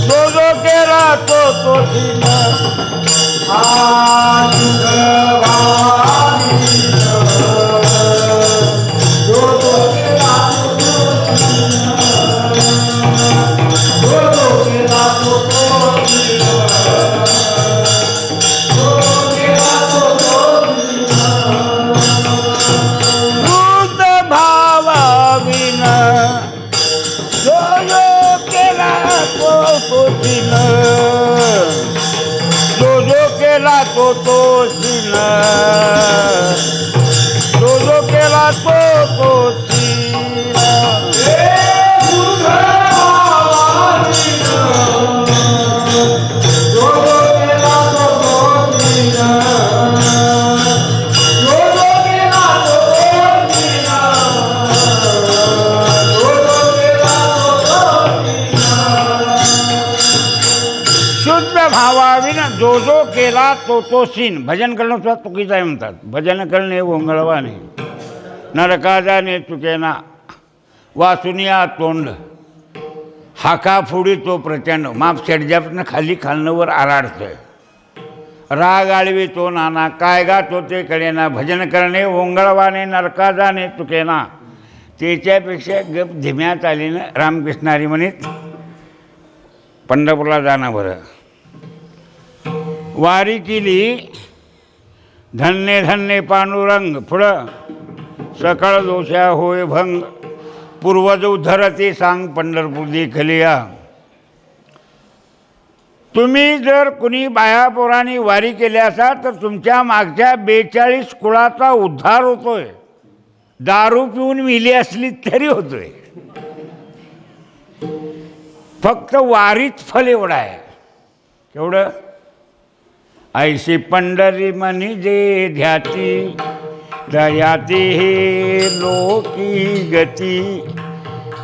जो जो केला तो तो सीन. जो जो केला तो तो सीन. भजन करणं सुद्धा चुकीचं आहे म्हणतात. भजन करणे ओंगळवाने नरका जाणे चुकेना वासुनिया तोंड हाका फुडी तो प्रचंड. माप शेडजापनं खाली खालनं वर आराडतोय. राग आळवी तो नाना काय गातो ते कळेना. भजन करणे ओंगळवाने नरका जाणे चुकेना. त्याच्यापेक्षा गप धीम्या चालीनं रामकृष्ण हरी म्हणीत पंढरपूरला जाणं बरं. वारी केली धन्य धन्य पांडुरंग पुढं सकळ दोषा होय भंग. पूर्वज उद्धरते सांग पंढरपूर देखलिया. तुम्ही जर कुणी बायापोरांनी वारी केली असाल तर तुमच्या मागच्या 42 कुळाचा उद्धार होतोय. दारू पिऊन मिली असली तरी होतोय. फक्त वारीच फल एवढं आहे. केवढं? ऐशी पंढरी मनी जे ध्याती दयाती हे लोकी गती.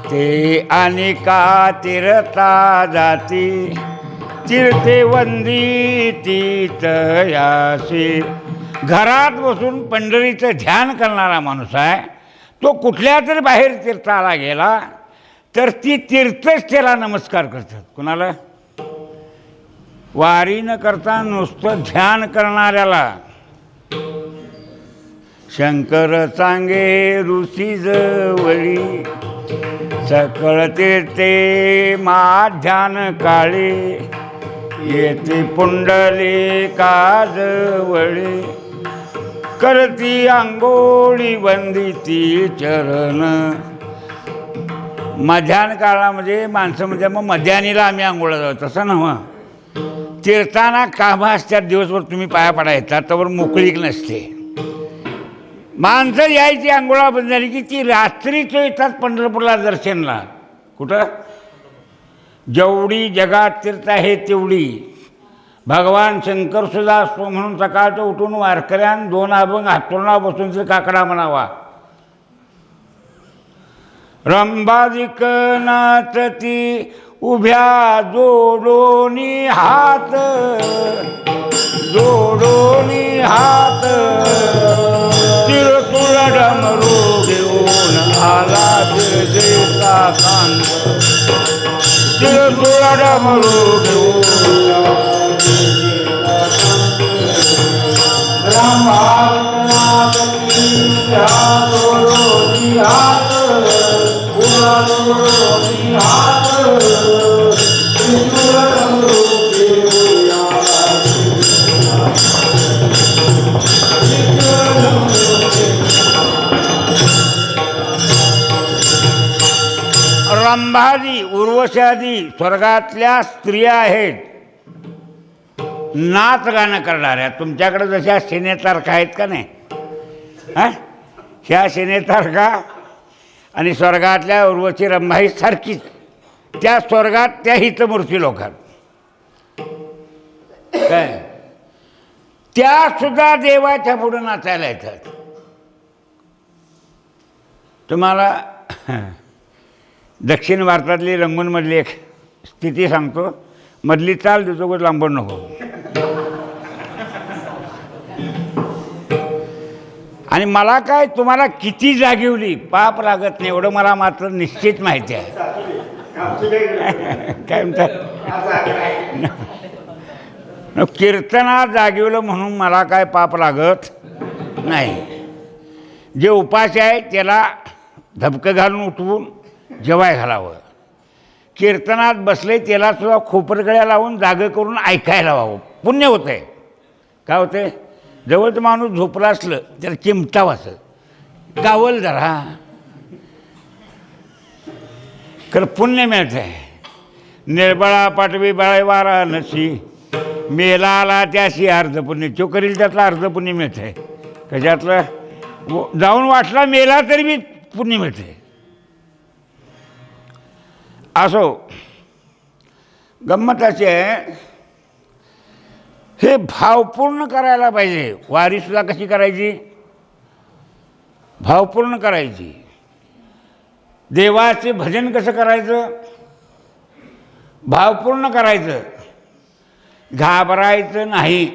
ते अनेका तीर्था जाती तीर्थे वंदी तीतयासी. घरात बसून पंढरीचं ध्यान करणारा माणूस आहे. तो कुठल्या तरी बाहेर तीर्थाला गेला तर ती तीर्थच त्याला नमस्कार करतात. कुणाला? वारी न करता नुसतं ध्यान करणाऱ्याला. शंकर चांगे ऋषी जवळी सकळ तीर्थे माध्यान काळे. येते पुंडले काजवळे करती आंघोळी वंदिती चरण. मध्यान काळामध्ये माणसं म्हणजे मग मध्यानीला आम्ही आंघोळा जाऊ तसं नव्हं. तीर्थांना कामं असतात. दिवसभर तुम्ही पाया पडा येतात त्यावर मोकळीक नसते. माणसं यायची आंघोळा बंद झाली की ती रात्रीच येतात पंढरपूरला दर्शनला. कुठं? जेवढी जगात तीर्थ आहे तेवढी. भगवान शंकर सुद्धा असतो म्हणून सकाळचं उठून वारकऱ्यान 2 अभंग हातोरणा बसून ते काकडा म्हणावा. रंभादिक नाचती उभ्या जोडोनी हात जोडोनी हात. तिरतुळ डमरू घेऊन आला देता कांत. तिरतुळ डमरू घेऊन रंभादी उर्वशादी स्वर्गातल्या स्त्रिया आहेत नाच गाणं करणाऱ्या. तुमच्याकडे जशा सिनेतारखा आहेत का नाही, हां, ह्या सिनेतारखा आणि स्वर्गातल्या उर्वशी रंभाई सारखीच. त्या स्वर्गात त्या हितमूर्ती लोकात काय त्या सुद्धा देवाच्या पुढे नाचायला येतात. तुम्हाला दक्षिण भारतातली रंगूनमधली एक स्थिती सांगतो. मधली चाल देतो गोष्ट लांबड नको. आणि मला काय तुम्हाला किती जागिवली पाप लागत नाही एवढं मला मात्र निश्चित माहिती आहे. काय म्हणतात कीर्तनात जागिवलं म्हणून मला काय पाप लागत नाही. जे उपाशी आहे त्याला धबकं घालून उठवून जेवाय घालावं. कीर्तनात बसले त्याला सुद्धा खोपरगळ्या लावून जागं करून ऐकायला हवं. पुण्य होतं आहे. काय होतं आहे? जवळचं माणूस झोपला असलं त्याला चिमटावं असं कावल जरा खरं पुण्य मिळतं आहे. निर्बळा पाठवी बाळे वारा नशी मेला आला त्याशी अर्धपुण्य. तो करील त्यातला अर्धपुण्य मिळतं आहे. कशातलं? जाऊन वाटला मेला तरी बी पुण्य मिळतं आहे. असो गंमत अशी आहे हे भावपूर्ण करायला पाहिजे. वारीसुद्धा कशी करायची? भावपूर्ण करायची. देवाचे भजन कसं करायचं? भावपूर्ण करायचं. घाबरायचं नाही.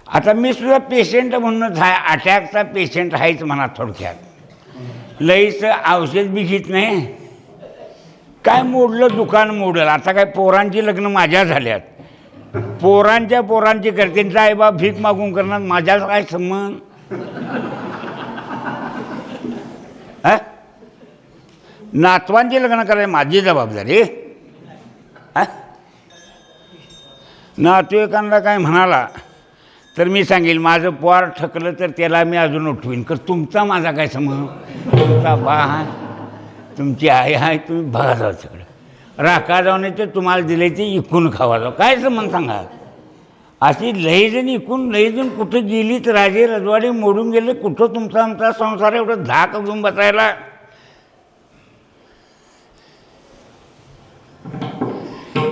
आता मी सुद्धा पेशंट म्हणूनच आहे, अटॅकचा पेशंट आहेच म्हणा. थोडक्यात लईचं औषध बी घेत नाही. काय मोडलं दुकान मोडलं. आता काय पोरांची लग्न माझ्या झाल्यात, पोरांची करते. त्यांचा आईबाप भीक मागून करणार, माझ्या काय संबंध. हा, नातवांची लग्न करायला माझी जबाबदारी. हा, नातेवाईकांना काय म्हणाला तर मी सांगेल माझं पोर ठकलं तर त्याला मी अजून उठवीन. तर तुमचा माझा काय संबंध. तुमचा बा आहे, तुमची आई आहे, तुम्ही बघा जाऊ सगळं. राखा जाऊन तर तुम्हाला दिले ते इकून खावा जाऊ. काय संबंध सांगा. अशी लईजण इकून लईजण कुठं गेली तर राजे रजवाडे मोडून गेले. कुठं तुमचा आमचा संसार एवढं धाक घेऊन बसायला.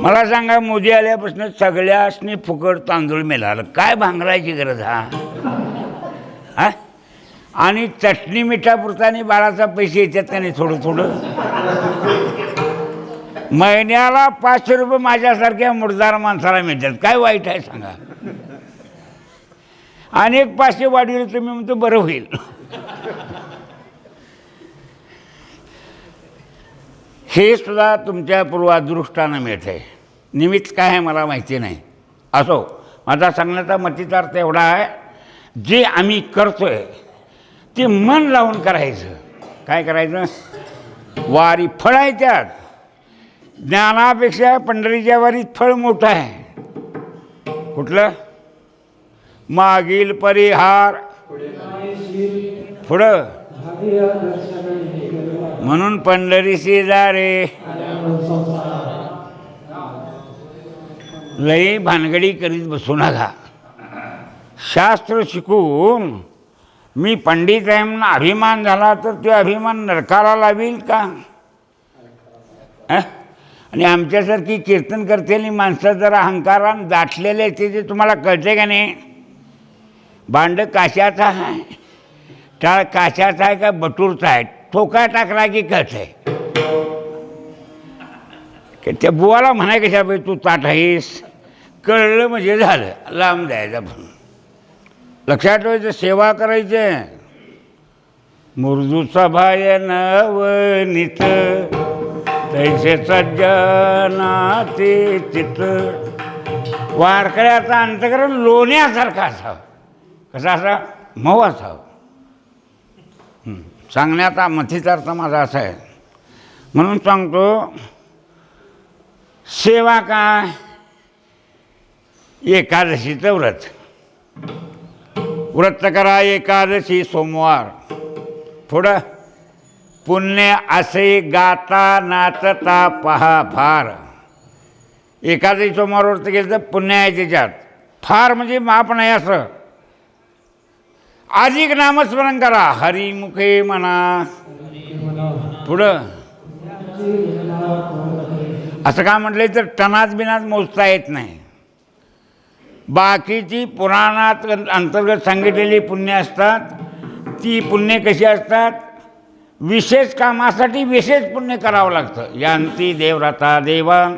मला सांगा, मोदी आल्यापासून सगळ्यासनी फुकट तांदूळ मिळालं. काय भांगरायची गरज. हा, आणि चटणी मिठापुरता आणि बाळाचा पैसे येतात का नाही थोडं थोडं. महिन्याला 500 रुपये माझ्यासारख्या मुर्दार माणसाला मिळतात. काय वाईट आहे सांगा. अनेक 500 वाढवले तर मी म्हणतो बरं होईल. हे सुद्धा तुमच्या पूर्वादृष्टानं मिळतं आहे. निमित्त काय आहे मला माहिती नाही. असो, माझा सांगण्याचा मतितार्थ एवढा आहे, जे आम्ही करतो आहे ते मन लावून करायचं. काय करायचं. वारी फळ आहे त्यात. ज्ञानापेक्षा पंढरीच्या वारीत फळ मोठं आहे. कुठलं. मागील परिहार पुढं म्हणून पंढरीशी जा रे. लई भानगडी करीत बसू नका. शास्त्र शिकून मी पंडित आहे म्हणून अभिमान झाला तर तो अभिमान नरकाला लावील का. आणि आमच्यासारखी कीर्तन करतेली माणसं जरा अहंकारानं दाटलेले ते तुम्हाला कळते का नाही. भांड काशाचा आहे, टाळ काशाचा आहे का बटूरचा आहे. ठोका टाकला की कळतंय. त्या बुवाला म्हणाय कशा बाई तू ताट आहेस. कळलं म्हणजे झालं. लांब द्यायचा पण. लक्षात ठेवायचं. सेवा करायचे. मुर्दूचा भाय नवनीत तैसे सज्जना ते चित. वारकऱ्याचा अंतकरण लोण्यासारखा असावं. कसा असा. मऊ असावं. सांगण्याचा मथितार्थ माझा असा आहे. म्हणून सांगतो, सेवा काय. एकादशीचं व्रत. व्रत करा एकादशी सोमवार. पुढं पुण्य असे गाता नाचता पहा फार. एकादशी सोमवार व्रत केलं तर पुण्य आहे त्याच्यात. फार म्हणजे माप नाही असं. अधिक नामस्मरण करा. हरिमुखे म्हणा. पुढं असं का म्हटलं तर टनात बिनात मोजता येत नाही. बाकीची पुराणात अंतर्गत सांगितलेली पुण्य असतात. ती पुण्य कशी असतात. विशेष कामासाठी विशेष पुण्य करावं लागतं. यांती देवव्रता देवान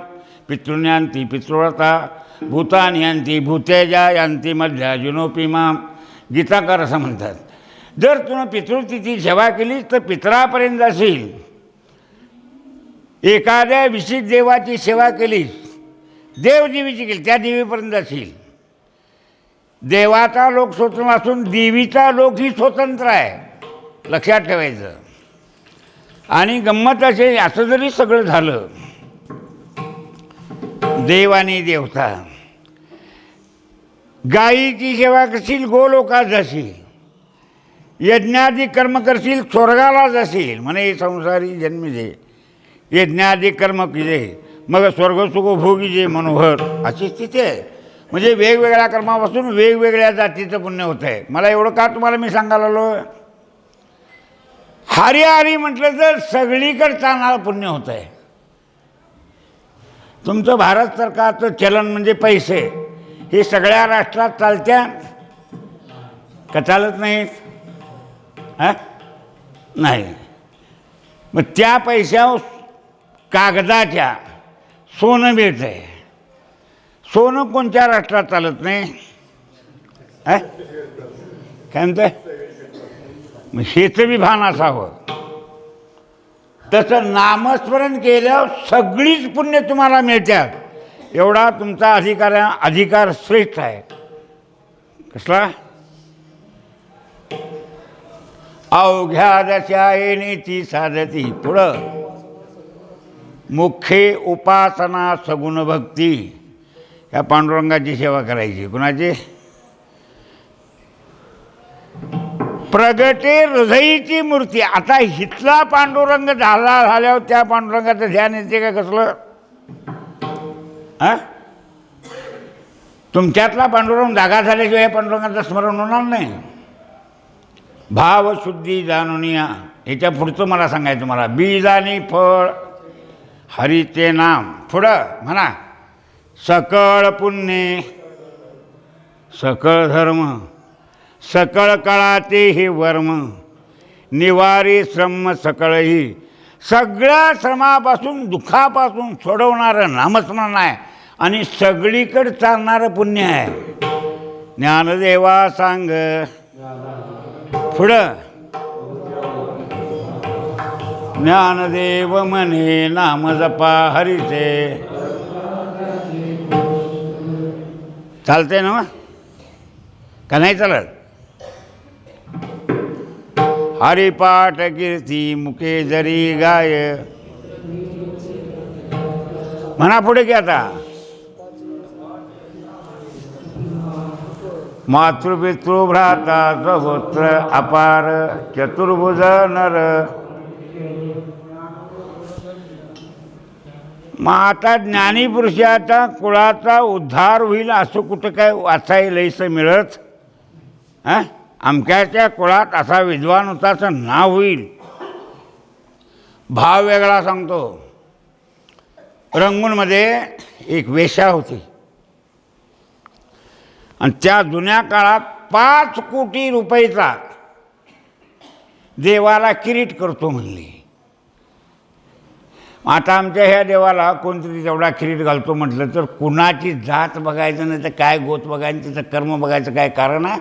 पितृण्यांती पितृव्रता भूतान यांती भूतेजा यांती मध्या जुनोपिमा. गीताकार असं म्हणतात. जर तुला पितृतिथी सेवा केलीस तर पितरापर्यंत जाशील. एखाद्या विशिष्ट देवाची सेवा केलीस, देवदेवीची केली त्या देवीपर्यंत जाशील. देवाचा लोक स्वतंत्र असून देवीचा लोक ही स्वतंत्र आहे. लक्षात ठेवायचं. आणि गंमत असे असं जरी सगळं झालं, देव आणि देवता. गायीची सेवा करशील गोलोकात जाशील. यज्ञादी कर्म करशील स्वर्गाला जाशील. म्हणे संसारी जन्मी दे यज्ञादी कर्म केले मग स्वर्गसुख भोगी जे मनोहर. अशी स्थिती आहे. म्हणजे वेगवेगळ्या कर्मापासून वेगवेगळ्या जातीचं पुण्य होतं आहे. मला एवढं का तुम्हाला मी सांगायला आलो. हरी हरी म्हटलं तर सगळीकडे चालणारं पुण्य होतं आहे. तुमचं भारत सरकारचं चलन म्हणजे पैसे हे सगळ्या राष्ट्रात चालत्या का चालत नाहीत. नाही. मग त्या पैशावर कागदाच्या सोनं मिळतं आहे. सोनं कोणत्या राष्ट्रात चालत नाही? काय म्हणतंय? मग हेचं बी भान असावं. तसं नामस्मरण केल्यावर सगळीच पुण्य तुम्हाला मिळतात. एवढा तुमचा अधिकार श्रेष्ठ आहे. कसला? अवघ्या दशायेने ती साधती. पुढं मुख्य उपासना सगुण भक्ती. या पांडुरंगाची सेवा करायची. कुणाची? प्रगटे हृदयीची मूर्ती. आता हितला पांडुरंग झाल्यावर त्या पांडुरंगाचं ध्यान येते का कसलं? तुमच्यातला पांडुरंग जागा झाल्याशिवाय पांडुरंगाचं स्मरण होणार नाही. भावशुद्धी जाणून या. याच्या पुढचं मला सांगायचं. मला बीजानी फळ हरीचे नाम. पुढं म्हणा सकळ पुण्य सकळ धर्म सकळ काळाचे हे वर्म निवारी श्रम सकळही. सगळ्या श्रमापासून दुःखापासून सोडवणारं नामस्मरण आहे आणि सगळीकडे चालणारं पुण्य आहे. ज्ञानदेवा सांग. पुढं ज्ञानदेव म्हणे नाम जपा हरीचे. चालते ना का नाही चालत? हरिपाठ कीर्ती मुके जरी गाय. म्हणा पुढे की आता मातृपितृ भ्राता सहोत्र अपार चतुर्भुज नर. मग आता ज्ञानीपुरुषाच्या कुळाचा उद्धार होईल असं कुठं काय वाचायला लयसं मिळत? अमक्याच्या कुळात असा विद्वान होता असं नाव होईल. भाव वेगळा सांगतो. रंगूनमध्ये एक वेश्या होती आणि त्या जुन्या काळात 5 कोटी रुपयाचा देवाला किरीट करतो म्हणली. आता आमच्या ह्या देवाला कोणतरी तेवढा किरीट घालतो म्हटलं तर कुणाची जात बघायचं नाही तर काय गोत बघायचं, त्याचं कर्म बघायचं काय कारण आहे?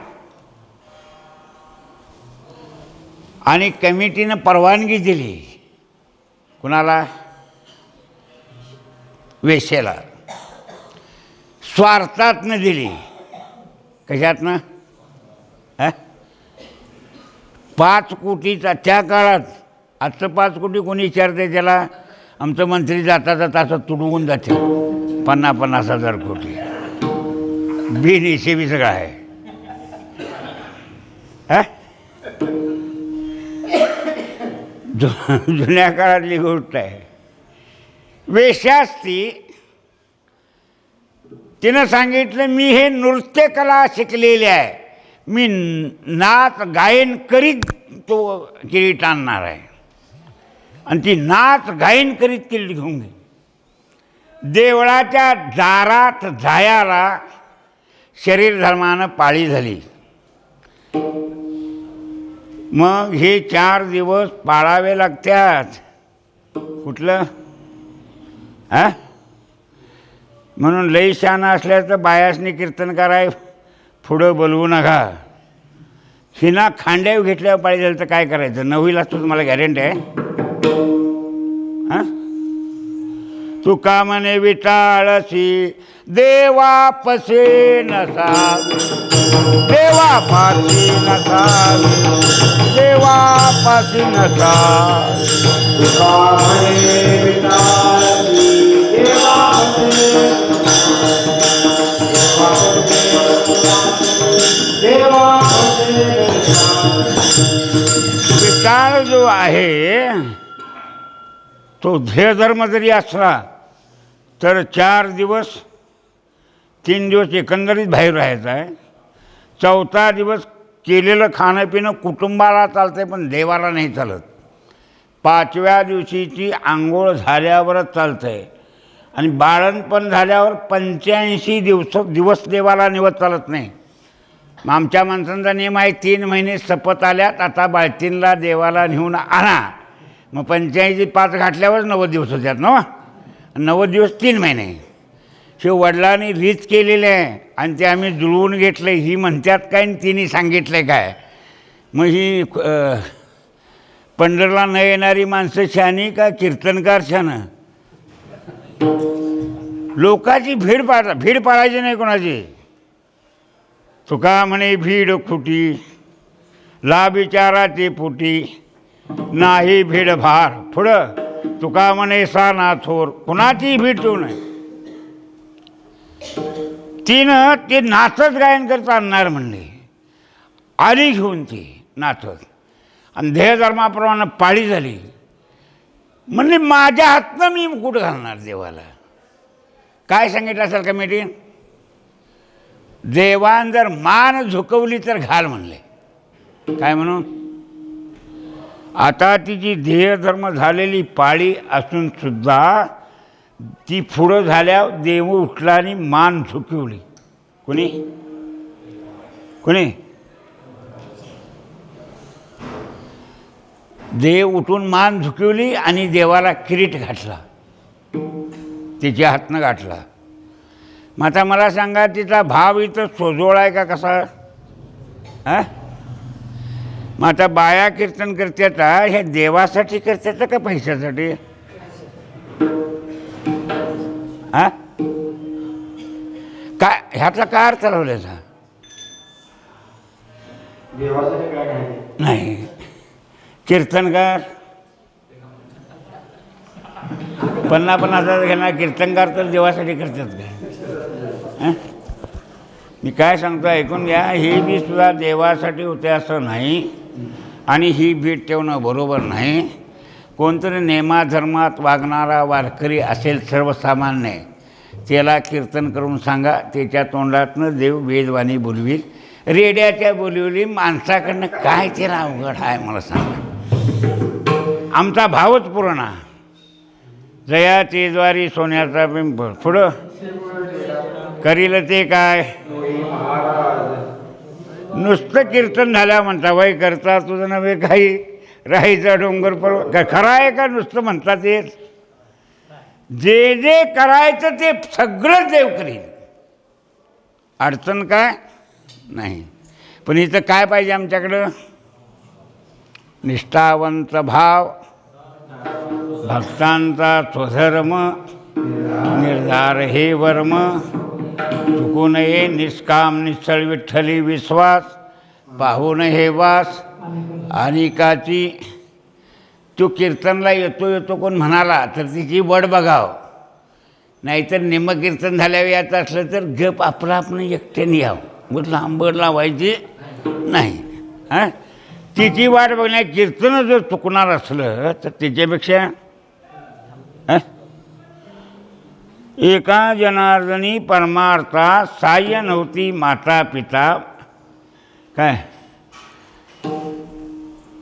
आणि कमिटीनं परवानगी दिली. कुणाला? वेश्येला. स्वार्थातनं दिली. कशातनं? 5 कोटीचा त्या काळात. आजचं 5 कोटी कोणी विचारते त्याला? आमचं मंत्री जाता जाता असं तुडवून जाते 50,000 कोटी. बिनहिशेबी सगळं आहे. जुन्या काळातली गोष्ट आहे. वेश्यास्ती तिनं सांगितलं मी हे नृत्यकला शिकलेली आहे, मी नाच गायन करीत तो किरीट आणणार आहे. आणि ती नाच गायन करीत किरीट घेऊन गेली. देवळाच्या दारात जायाला शरीर धर्मानं पाळी झाली. मग हे 4 दिवस पाळावे लागतात. कुठलं? म्हणून लई शान असल्याचं बायासनी कीर्तन कराय पुढं बोलवू नका. हिना खांड्यावर घेतल्यावर पाळी झालं तर काय करायचं? 9वीला असतो तुम्हाला गॅरंटी आहे. तुका म्हणे विटाळसी देवापसे नसावी, देवापाशी नसावी, देवापाशी नसावी. तुका म्हणे विटाळसी विटाळ जो आहे तो ध्येयधर्म जरी असला तर 4 दिवस 3 दिवस एकंदरीत बाहेर राहायचं आहे. 4था दिवस केलेलं खाणं पिणं कुटुंबाला चालतंय पण देवाला नाही चालत. 5व्या दिवशीची आंघोळ झाल्यावरच चालतं आहे. आणि बाळणपण झाल्यावर 85 दिवस देवाला निवत चालत नाही. आमच्या माणसांचा नियम आहे 3 महिने सपत आल्यात आता बाळतींला देवाला नेऊन आणा. मग 85 5 घातल्यावर 90 दिवस होत्यात ना. 90 दिवस 3 महिने. हे वडिलांनी रीत केलेले आहे आणि ते आम्ही जुळवून घेतलं ही म्हणतात काय आणि तिने सांगितलं काय. मग ही पंढरला न येणारी माणसं शहाणी का कीर्तनकार शहाणं. लोकांची भीड पाडायची नाही कोणाची. तुका म्हणे भीड खुटी ला बिचाराची पोटी नाही भीड भार पुढं तुका म्हणे सा ना थोर कुणाची भीड ठेवू नये. तिनं ते नाचत गायन करता आणणार म्हणले. आली घेऊन ती नाचत आणि ध्येयधर्माप्रमाणे पाळी झाली. म्हणले माझ्या हातनं मी कुठं घालणार देवाला. काय सांगितलं असेल कमिटी. देवान जर मान झुकवली तर घाल म्हणले. काय म्हणून. आता तिची ध्येयधर्म झालेली पाळी असून सुद्धा ती पुढं झाल्यावर देव उठला आणि मान झुकवली. कोणी कोणी देव उठून मान झुकवली आणि देवाला किरीट घातला. तिच्या हातनं गाठला. मग आता मला सांगा तिचा भाव इथं सोजवळ आहे का कसा. हां मग आता बाया कीर्तन करतात ह्या देवासाठी करतात का पैशासाठी. हां काय ह्याचा काय अर्थ लावल्याचा नाही. कीर्तनकार 50,000 घेणार कीर्तनकार तर देवासाठी करतात का. मी काय सांगतो ऐकून घ्या. हे बी सुद्धा देवासाठी होते असं नाही आणि ही भीड ठेवणं बरोबर नाही. कोणतरी नेमाधर्मात वागणारा वारकरी असेल सर्वसामान्य त्याला कीर्तन करून सांगा. त्याच्या तोंडातनं देव वेदवाणी बोलवील. रेड्याच्या बोलवली माणसाकडनं काय त्याला अवघड आहे मला सांगा. आमचा भावच पुराणा जया तेजवारी सोन्याचा पिंपळ पुढं करील ते काय. नुसतं कीर्तन झाल्या म्हणता बाई करता तुझं नव्हे काही राहायचा डोंगर पर्वत खरं आहे का. नुसतं म्हणतात तेच जे जे करायचं ते सगळं देव करील. अडचण काय नाही. पण इथं काय पाहिजे आमच्याकडं. निष्ठावंत भाव भक्तांचा स्वधर्म निर्धार हे वर्म चुकू नये निष्काम निश्चळ विठ्ठली विश्वास पाहू नये वास अनिकाची. तो कीर्तनला येतो कोण म्हणाला तर तिची वड बघाव. नाहीतर निम्म कीर्तन झाल्यावर याचं असलं तर गप आपलं आपण एकट्याने यावं. मग लांबड लावायची नाही. हां तिची वाट बघण्या कीर्तन जर चुकणार असलं तर त्याच्यापेक्षा एका जनार्दनी परमार्था साह्य नव्हती माता पिता काय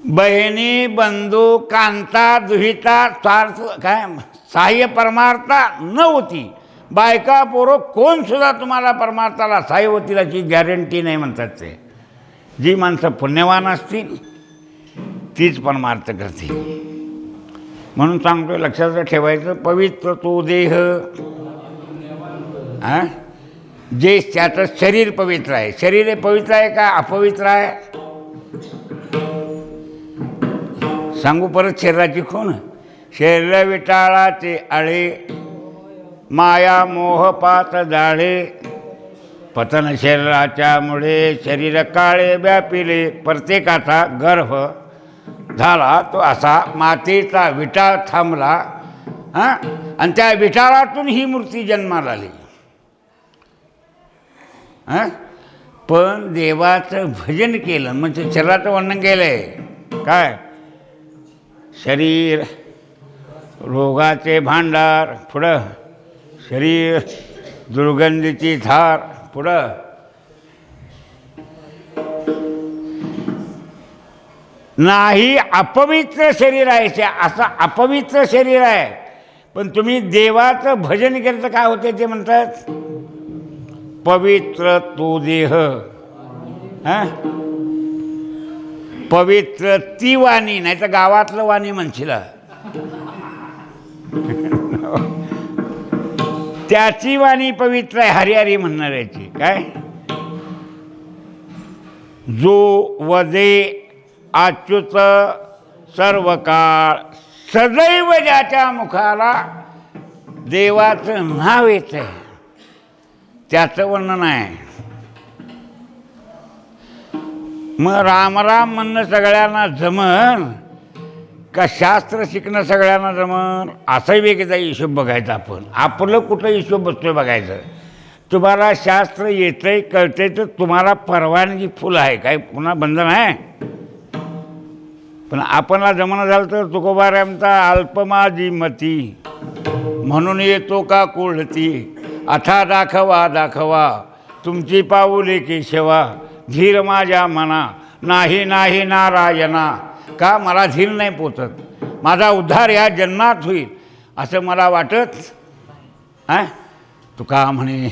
बहिणी बंधू कांता दुहिता स्वार्थ काय साह्य परमार्था नव्हती. बायका पोरं कोण सुद्धा तुम्हाला परमार्थाला साह्य होतील याची गॅरंटी नाही म्हणतात ते. जी माणसं पुण्यवान असतील तीच परमार्थ करतील. म्हणून सांगतो लक्षात ठेवायचं. पवित्र तो देह हां जे त्याचं शरीर पवित्र आहे. शरीर हे पवित्र आहे का अपवित्र आहे. सांगू परत शरीराची खूण. शरीर विटाळाचे आळे माया मोहपात जाळे पतन शरीराच्या मुळे शरीर काळे व्यापिले. प्रत्येकाचा गर्भ झाला तो असा मातेचा विटाळ थांबला. हां आणि त्या विटाळातून ही मूर्ती जन्माला आली. हां पण देवाचं भजन केलं म्हणजे शरीराचं वर्णन केलं आहे. काय शरीर रोगाचे भांडार पुढं शरीर दुर्गंधीची धार पुढं नाही अपवित्र शरीर आहे. असं अपवित्र शरीर आहे. पण तुम्ही देवाचं भजन केलं तर काय होते ते म्हणतात पवित्र तो देह. हां पवित्र ती वाणी नाही तर गावातलं वाणी म्हणशील. त्याची वाणी पवित्र आहे. हरिहरी म्हणणाऱ्याची काय, जो वदे अच्युत सर्व काळ, सदैव ज्याच्या मुखाला देवाचं नाव येतंय त्याचं वर्णन आहे. मग रामराम म्हणणं सगळ्यांना जमन का शास्त्र शिकणं सगळ्यांना जमन? असंही वेगळा हिशोब बघायचा. आपलं कुठं हिशोब बसतोय बघायचं. तुम्हाला शास्त्र येतंय कळतंय तर तुम्हाला परवानगी फुल आहे, काय पुन्हा बंधन आहे. पण आपणला जमाना झालं तर तुकोबारामचा अल्पमाजी मती म्हणून येतो का कोळती, अथा दाखवा दाखवा तुमची पाऊले केशवा, धीर माझ्या मना नाही नाही नारायणा. का मला धीर नाही पोचत, माझा उद्धार या जन्मात होईल असं मला वाटत. तुका म्हणे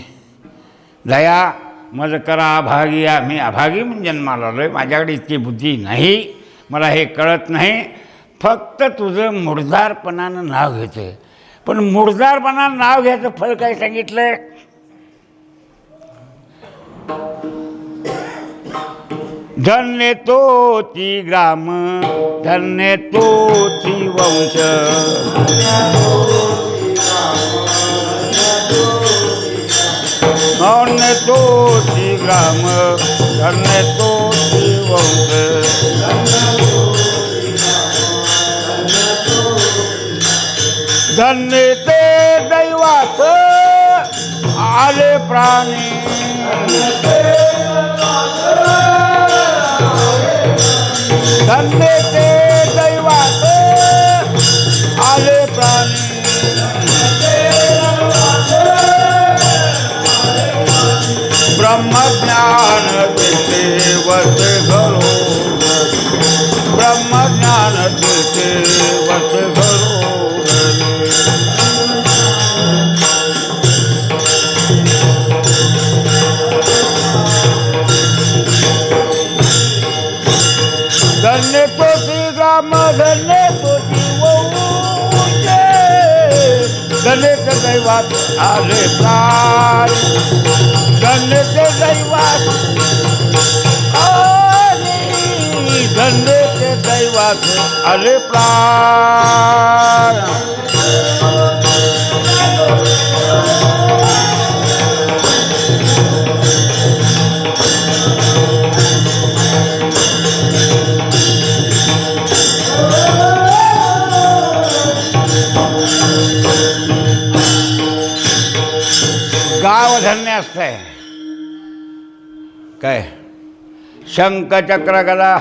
दया मज करा अभागी, मी अभागी म्हणून जन्माला आलो आहे, माझ्याकडे इतकी बुद्धी नाही, मला हे कळत नाही. फक्त तुझं मुर्दारपणानं नाव घ्यायचं. पण मुर्दारपणानं नाव घ्यायचं फळ काय सांगितलंय? धन्य तोची ग्राम, धन्य तोची वंश, धन्य तोची ग्राम, धन्य तोची वंश, धन्य ते दैवात आले प्राणी, धन्य ते दैवात आले प्राणी, ब्रह्मज्ञान देते वस घरो, ब्रह्मज्ञान देते वस घरो. धन्य तोची ग्राम, धन्य तोची वंश, धन्य ते दैवात आले प्राण, धन्य ते दैवात आले, धन्य ते दैवात आले प्राण. गाव धन्य असतंय. काय शंख चक्र गदा,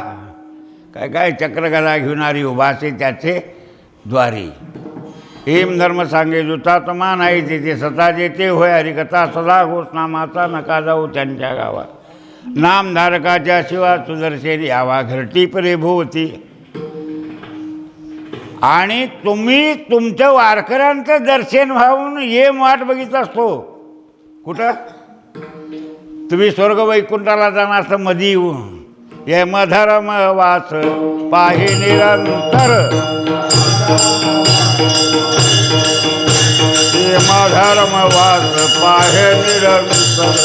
काय काय चक्र गदा घेणारी उभासे त्याचे द्वारी. हेम धर्म सांगे जुता तो मान आहे तिथे सता जेते होय हरिकथा, सदा घोषनामाचा नका जाऊ त्यांच्या गावात. नामधारकाच्या शिवा सुदर्शेन यावा, घरटी परे भोवती. आणि तुम्ही तुमच्या वारकऱ्यांचं दर्शन व्हावून ये वाट बघित असतो. कुठं तुम्ही स्वर्ग वैकुंठाला जाणार असं मधी येऊन ये मधर्म वास पाहे निरंतर, ये मधर्म वास पाहे निरंतर,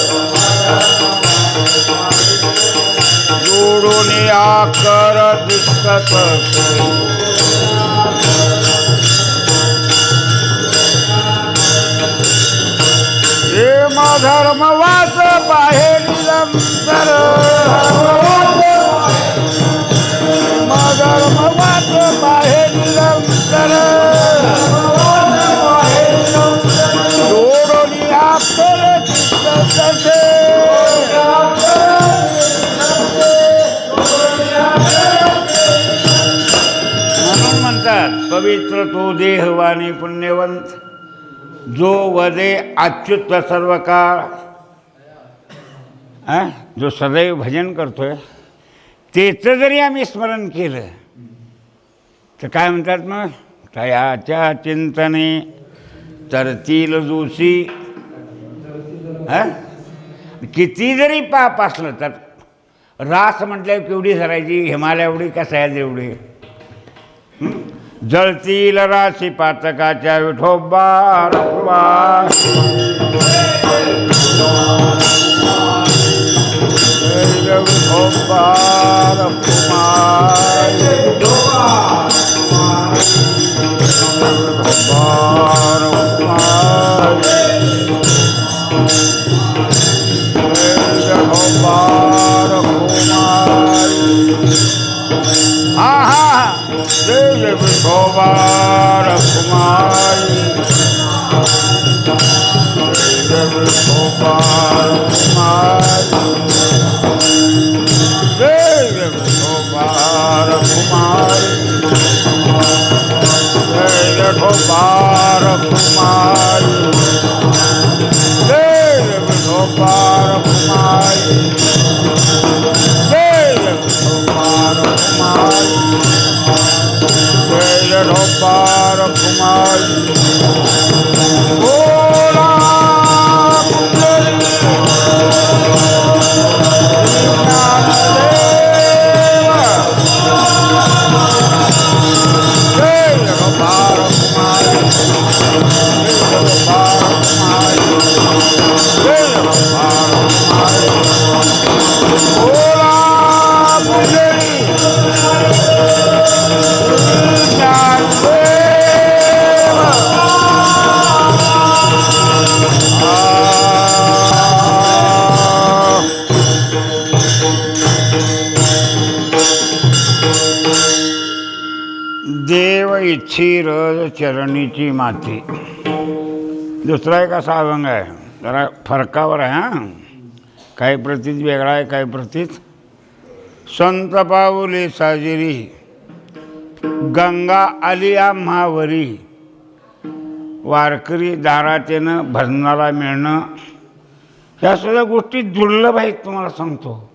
जोडून आकर दिसत हे धर्म वास पाहे निरंतर, धर्म वास पाहे निरंतर, जोडून आकर दिसत. म्हणून म्हणतात पवित्र तो देहवाणी पुण्यवंत, जो वदे अच्युत सर्व काळ, जो सदैव भजन करतोय त्याचं जरी आम्ही स्मरण केलं तर काय म्हणतात मग, तयाच्या चिंतने तरतील जोशी. किती जरी पाप असलं तर रास म्हटल्यावर केवढी धरायची, हिमालय एवढी का सह्याद्री एवढी. जळतील राशी पातकाच्या विठोबा रखुमा विठोबा रखुमा देव इच्छी रज चरणीची माती. दुसरा एक असा अभंग आहे, जरा फरकावर आहे हां. काही प्रतीत वेगळा आहे, काही प्रतीत. संत पाऊले साजिरी गंगा आली आम्हावरी, वारकरी दारातेनं भजनाला मिळणं, ह्या सगळ्या गोष्टी दुर्लभ आहेत. तुम्हाला सांगतो,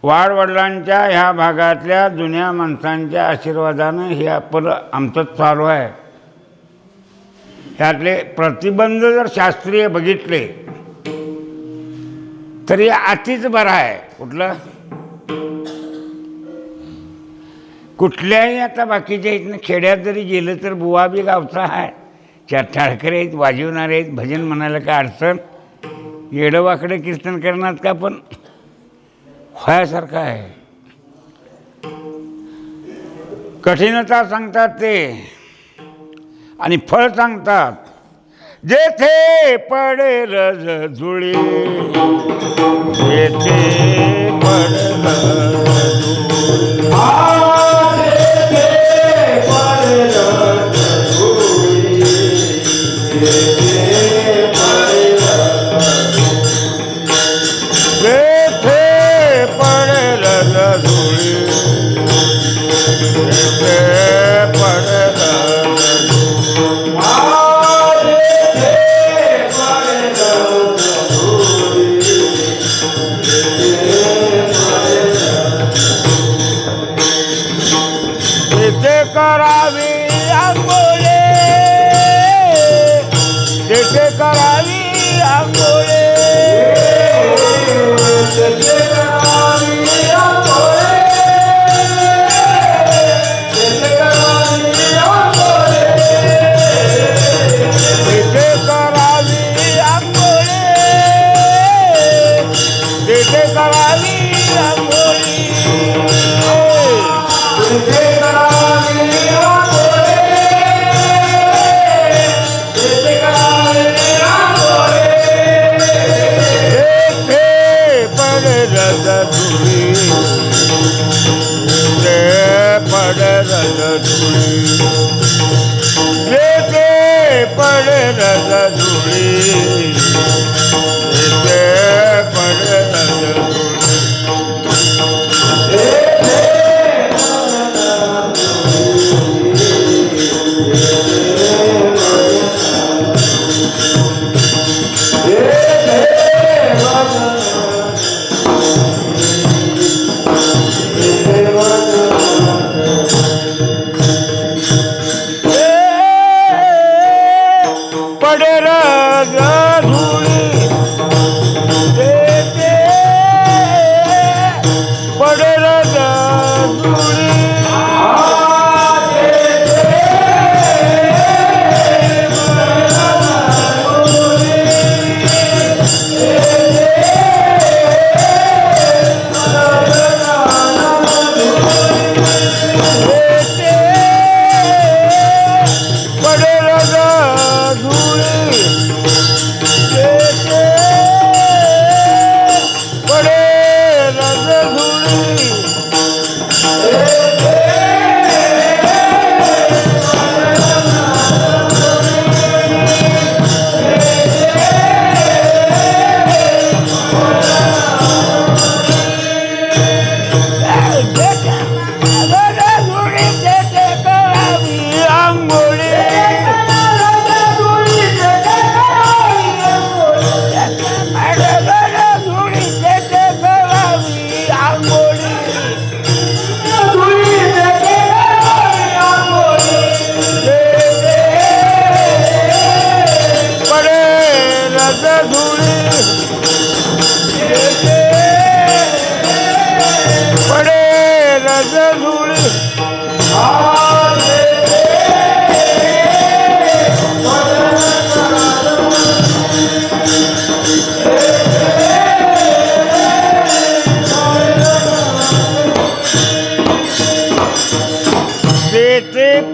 वाडवडिलांच्या ह्या भागातल्या जुन्या माणसांच्या आशीर्वादानं हे आपण आमचं चालू आहे. ह्यातले प्रतिबंध जर शास्त्रीय बघितले तरी अतिच बरं आहे. कुठलं कुठल्याही आता बाकीच्या इथनं खेड्यात जरी गेलं तर बुवा बी गावचा आहे, चार टाळकरे आहेत, वाजवणारे आहेत, भजन म्हणायला काय अडचण. येडवाकडे कीर्तन करणार का पण व्हायासारखं आहे. कठीणता सांगतात ते आणि फळ सांगतात. जेथे पडेल धुळी, जेथे पडेल करावी आंघोळे, तेथे करावी आंघोळे, तेथे करावी आंघोळे, तेथे करावी आंघोळे, तेथे करावी आंघोळे, तेथे करावी आंघोळी, तेथे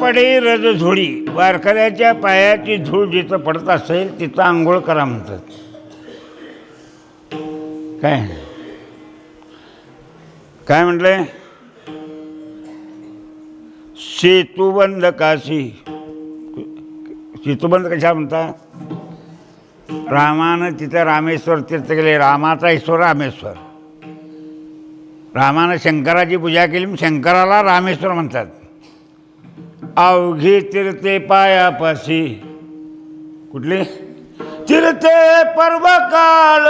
पडे रज झोळी. वारकऱ्याच्या पायाची धूळ जिथं पडत असेल तिथं आंघोळ करा म्हणतात. काय काय म्हटलंय? सेतुबंध काशी. सेतुबंध कशा म्हणता? रामानं तिथं रामेश्वर तीर्थ गेले. रामाचा ईश्वर रामेश्वर. रामानं शंकराची पूजा केली, शंकराला रामेश्वर म्हणतात. अवघी तीर्थे पायापाशी. कुठली? तीर्थे पर्व काळ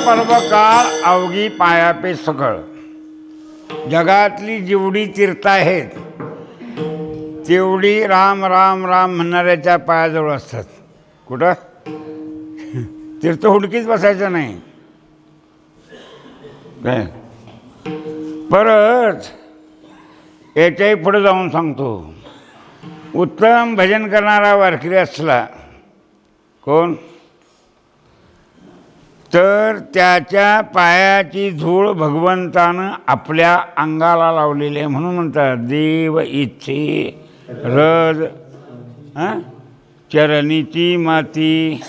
पर्वकाळ अवघी पायापे सकळ. जगातली जेवढी तीर्थ आहेत तेवढी राम राम राम म्हणणाऱ्याच्या पायाजवळ असतात. कुठं? तीर्थ हुडकीच बसायचं नाही. काय परत याच्याही पुढे जाऊन सांगतो. उत्तम भजन करणारा वारकरी असला कोण तर त्याच्या पायाची धूळ भगवंतानं आपल्या अंगाला लावलेली आहे. म्हणून म्हणतात देव इच्छे रज चरणीची माती.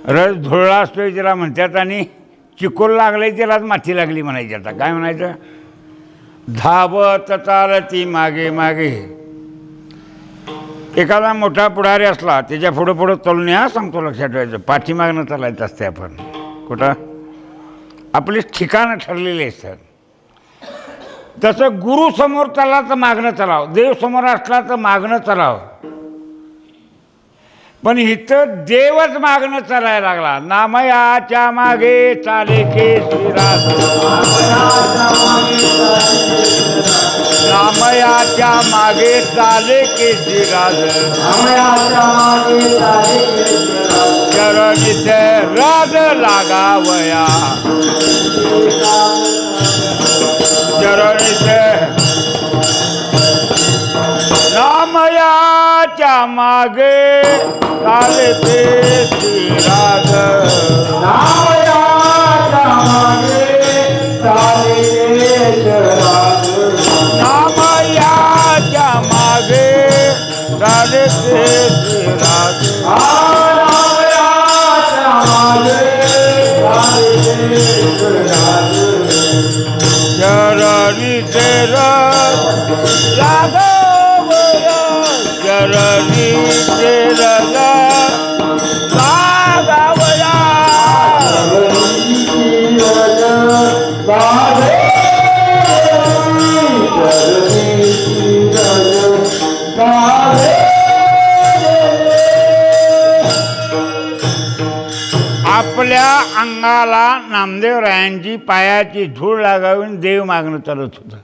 रज धुळला असतोय त्याला म्हणतात, आणि चिकोल लागले त्यालाच माती लागली म्हणायची. आता काय म्हणायचं? धावत चालती मागे मागे. एखादा मोठा पुढारी असला त्याच्या पुढं पुढं चालून या सांगतो, लक्षात ठेवायचं. पाठीमागणं चालायचं असते आपण. कुठं? आपली ठिकाणं ठरलेली असतात. तसं गुरु समोर चालला तर मागणं चालाव, देव समोर असला तर मागणं चालाव. पण इथं देवच मागणं चालायला लागला. नामयाच्या मागे चाले केशरीराज. नामयाच्या मागे चाले केशरीराज. चरणीचे राज लागावया. चरणीचे नामयाच्या मागे चाले केशरीराज. नामयाच्या मागे चाले केशरीराज. नामयाच्या मागे चाले केशरीराज. नामयाच्या मागे चाले केशरीराज. चरणीचे रज लागावया. चरणीचे रज आपल्या अंगाला नामदेवरायांची पायाची धूळ लागावी देव मागणं चालत होतं.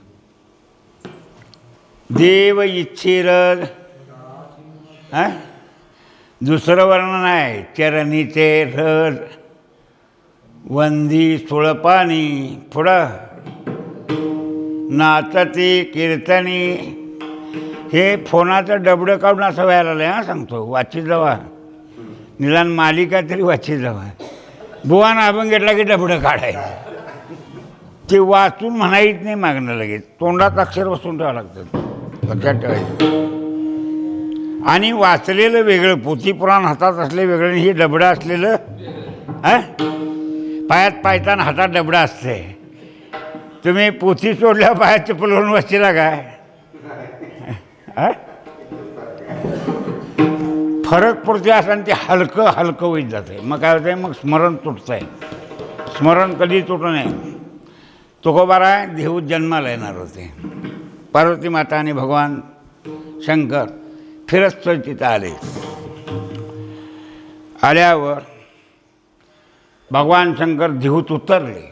देव इच्छिरज दुसरं वर्णन आहे. चरणीचे रज वंदी सुळपानी पुढं नाचती कीर्तनी. हे फोनाचं डबडं काढून असं व्हायला लागलं. हां सांगतो वाची जावा निदान मालिका तरी वाची जावा. बुवानं आपण घेतला की डबडं काढायचं. ते वाचून म्हणायच नाही मागणं लगेच तोंडात अक्षर बसून ठेवावं लागतं लक्षात ठेवायचं. आणि वाचलेलं वेगळं पोथी पुराण हातात असले वेगळं हे डबडं असलेलं पायात पायताना हातात डबडं असते. तुम्ही पोथी सोडल्यावर पायात चप्पल घालून वाचीला काय फरक पडते असं आणि ते हलकं हलकं होईत जातं. मग काय होतं मग स्मरण तुटतं आहे. स्मरण कधी तुटू नये. तुकोबाराय देहूत जन्माला येणार होते. पार्वती माता आणि भगवान शंकर फिरत तिथं आले. आल्यावर भगवान शंकर देहूत उतरले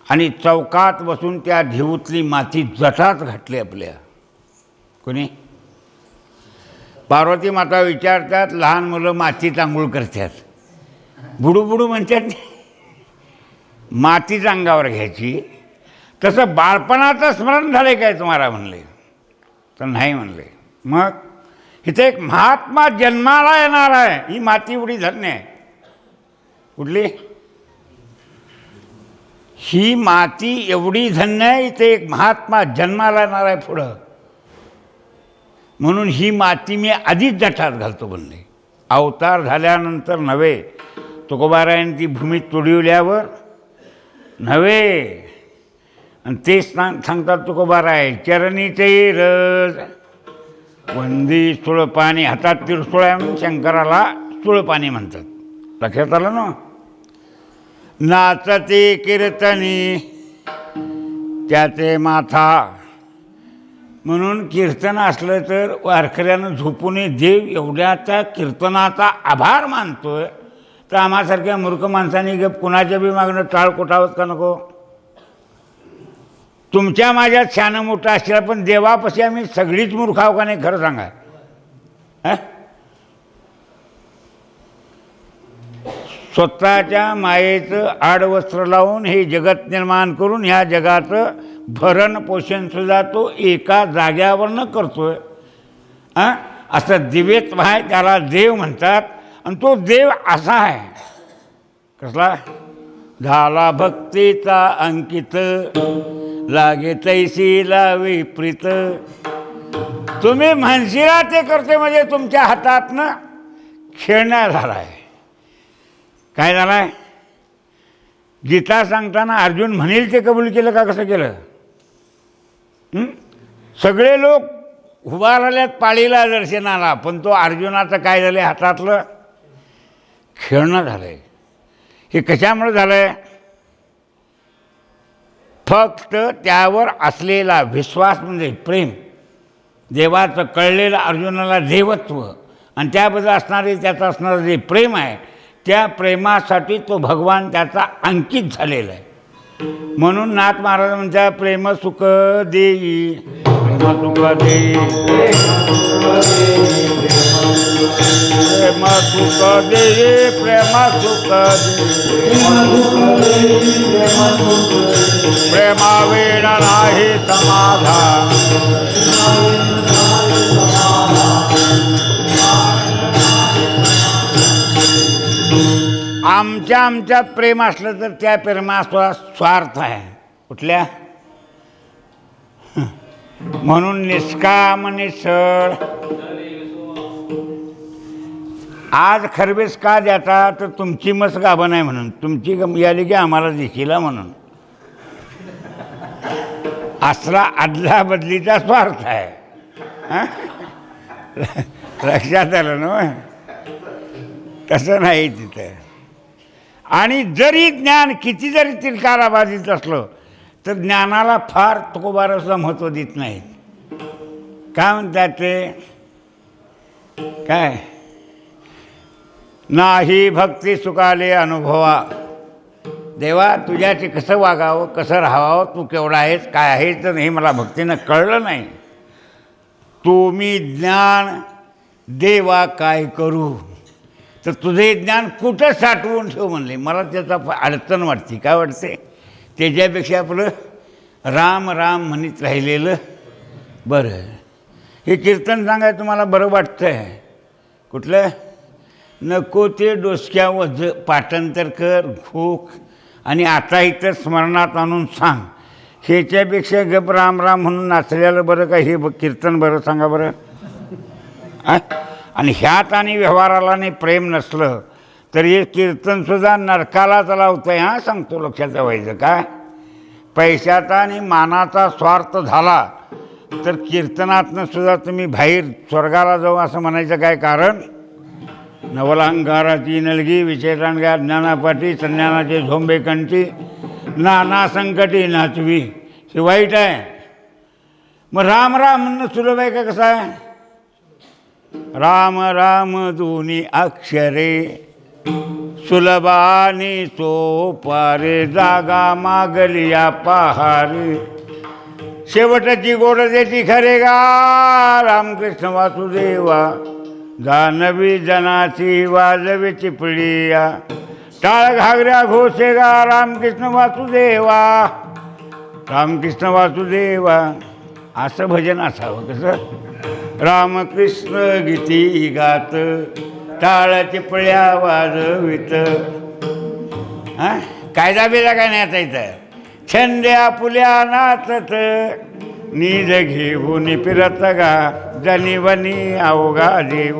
आणि चौकात बसून त्या देहूतली माती जटात घातली आपल्या. कोणी पार्वती माता विचारतात. लहान मुलं मातीत आंघोळ करतात. बुडू बुडू म्हणतात मातीच अंगावर घ्यायची. तसं बाळपणाचं स्मरण झालं काय तुम्हाला म्हणले तर नाही म्हणले. मग इथे एक महात्मा जन्माला येणार आहे. ही माती एवढी धन्य आहे. कुठली ही माती एवढी धन्य आहे. इथे एक महात्मा जन्माला येणार आहे पुढं. म्हणून ही माती मी आधीच जठात घालतो म्हणले. अवतार झाल्यानंतर नव्हे. तुकोबारायांनी ती भूमी तुडविल्यावर नव्हे. आणि तेच सांगतात तुकोबाराय चरणीचे रज वंदी सुळपाणी. हातात तिरसुळ आहे म्हणून शंकराला सुळपाणी म्हणतात. लक्षात आलं ना. नाचते कीर्तनी त्याचे माथा. म्हणून कीर्तन असलं तर वारकऱ्यानं झोपूने देव एवढ्याचा कीर्तनाचा आभार मानतोय तर आम्हासारख्या मूर्ख माणसांनी गप कुणाच्या बी मागणं टाळ कोटावत का नको. तुमच्या माझ्यात शहाणं मोठं असलेला पण देवापाशी आम्ही सगळीच मूर्ख आहो का नाही खरं सांगा. स्वतःच्या मायेचं आडवस्त्र लावून हे जगत निर्माण करून ह्या जगाचं भरण पोषणसुद्धा तो एका जाग्यावरनं करतोय. असं दिव्यत्व आहे त्याला देव म्हणतात. आणि तो देव असा आहे कसला झाला भक्तीचा अंकित लागे तैसी लावी प्रीत. तुम्ही म्हणशिला ते करते म्हणजे तुमच्या हातातनं खेळण्या झाला आहे. काय झालं आहे गीता सांगताना अर्जुन म्हणेल ते कबूल केलं का कसं केलं. सगळे लोक उभा राहिल्यात पाळीला दर्शनाला पण तो अर्जुनाचं काय झालं हातातलं खेळणं झालं आहे. हे कशामुळे झालं आहे फक्त त्यावर असलेला विश्वास म्हणजे प्रेम. देवाचं कळलेलं अर्जुनाला देवत्व आणि त्याबद्दल असणारे त्याचं असणारं जे प्रेम आहे त्या प्रेमासाठी तो भगवान त्याचा अंकित झालेला आहे. म्हणून नाथ महाराज म्हणतात प्रेम सुख देई प्रेम सुख देई प्रेम सुख देई प्रेम सुख प्रेमा वेळ नाही समाधान. आमच्यात प्रेम असलं तर त्या प्रेमाचा स्वार्थ आहे कुठल्या. म्हणून निष्काम निसळ. आज खरबेस का द्याता तर तुमची मस गाभण आहे म्हणून. तुमची याली की आम्हाला दिशीला म्हणून. असला आदला बदलीचा स्वार्थ आहे. लक्षात आलं ना. तसं नाही तिथं. आणि जरी ज्ञान किती जरी तिरकाराबाजीत असलं तर ज्ञानाला फार तुकोबाराचं महत्त्व देत नाहीत. काय म्हणतात ते काय नाही भक्ती सुखाले अनुभवा. देवा तुझ्याशी कसं वागावं, कसं राहावं, तू केवढा आहेस, काय आहेस, तर हे मला भक्तीनं कळलं नाही. तुम्ही ज्ञान देवा काय करू, तर तुझे ज्ञान कुठं साठवून ठेव म्हणले. मला त्याचा अडचण वाटते. काय वाटते? त्याच्यापेक्षा आपलं राम राम म्हणत राहिलेलं बरं. हे कीर्तन सांगायचं तुम्हाला बरं वाटतं आहे. कुठलं? नको ते डोसक्या वज पाठांतर कर, खूक आणि आता इथं स्मरणात आणून सांग. ह्याच्यापेक्षा गप राम राम म्हणून नाचलेलं बरं का हे कीर्तन बरं? सांगा बरं. आणि ह्यात आणि व्यवहाराला नाही प्रेम नसलं तर हे कीर्तनसुद्धा नरकालाच लावतं आहे. हां, सांगतो, लक्षात ठेवायचं. काय पैशाचा आणि मानाचा स्वार्थ झाला तर कीर्तनातनं सुद्धा तुम्ही बाहेर स्वर्गाला जाऊ असं म्हणायचं काय कारण? नवलांकाराची नलगी विचेतांगा ज्ञानापाठी संज्ञानाचे झोंबे कंठी नाना संकटी नाचवी. हे वाईट आहे. मग राम राम म्हणणं सुलभ आहे का? कसं आहे? राम राम दोन्ही अक्षरे सुलभानी सोपारे जागा मागलिया पहारे. शेवटची गोड देती खरे गा रामकृष्ण वासुदेवा. जानवी जनाची वाजवी चिपळीया टाळ घागऱ्या घोषेगा रामकृष्ण वासुदेवा. रामकृष्ण वासुदेवा असं भजन असावं. कसं? रामकृष्ण गीती गात टाळ चिपळ्या वाजवित. हां, कायदा बिदा काय नाही आता इथं. छंद्या पुल्या नाचत निज घेऊन फिरत गा जनी वनी अवघा देव.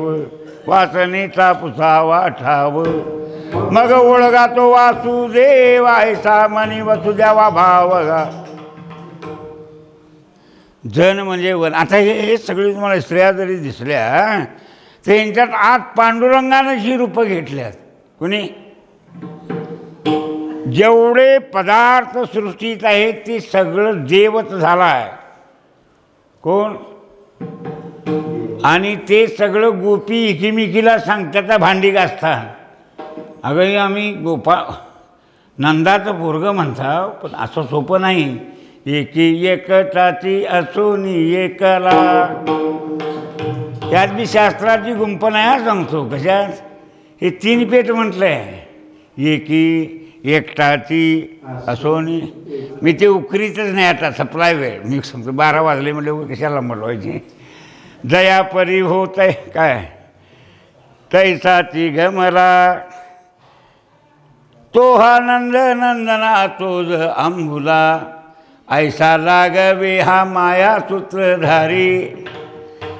वासनीचा पुसावा ठाव मग ओळगा तो वासुदेव ऐसा मनी वसुदेवा भाव गा. जन म्हणजे वन. आता हे सगळी तुम्हाला स्त्रिया जरी दिसल्या त्यांच्यात आत पांडुरंगानं ही रूपं घेतल्यात. कुणी? जेवढे पदार्थ सृष्टीत आहेत ते सगळं देवच झाला आहे. कोण? आणि ते सगळं गोपी एकीमेकीला सांगतात भांडी घासतात. अगं आम्ही नंदाचं पोरगं म्हणता, पण असं सोपं नाही. एकी एकटाची असून एकला. त्यात बी शास्त्राची गुंफण आहे. सांगतो कशात? हे 3 पेट म्हटलं आहे. एकी एकटाची असोनी. मी ते उकरीतच नाही आता, सप्लाय वेळ. मी सांगतो 12 वाजले म्हणजे कशाला म्हटवायची. जया परी होत आहे काय तैसाची गमला. तो हा नंद नंदना तोज अंबुला. ऐसा लागवे हा माया सूत्रधारी.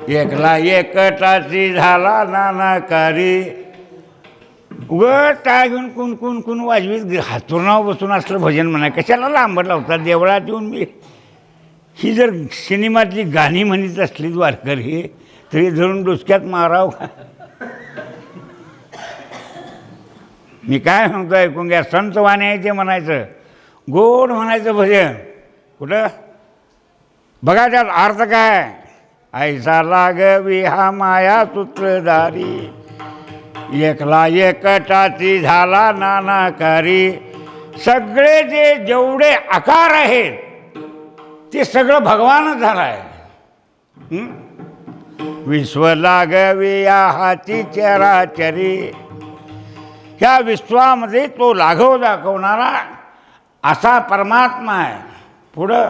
एकला एकटाची झाला नानाकारी. उगं टाळ घेऊन कुण कुण कुण वाजवीत हातुरणावर बसून असलं भजन म्हणाय. कशाला लांबट लावतात? देवळात येऊन मी ही जर सिनेमातली गाणी म्हणत असली वारकरी तरी धरून डोसक्यात मारावं का? मी काय म्हणतो ऐकून घ्या. संत वाणी आहे ते म्हणायचं, गोड म्हणायचं भजन. कुठं? बघा त्यात अर्थ काय? ऐसा लागवी हा माया सूत्रधारी. एकला एकटाची झाला नानाकारी. सगळे जेवढे आकार आहेत ते सगळं भगवानच झाला आहे. विश्व लागवी या हाती चराचरी. ह्या विश्वामध्ये तो लाघव दाखवणारा असा परमात्मा आहे. पुढं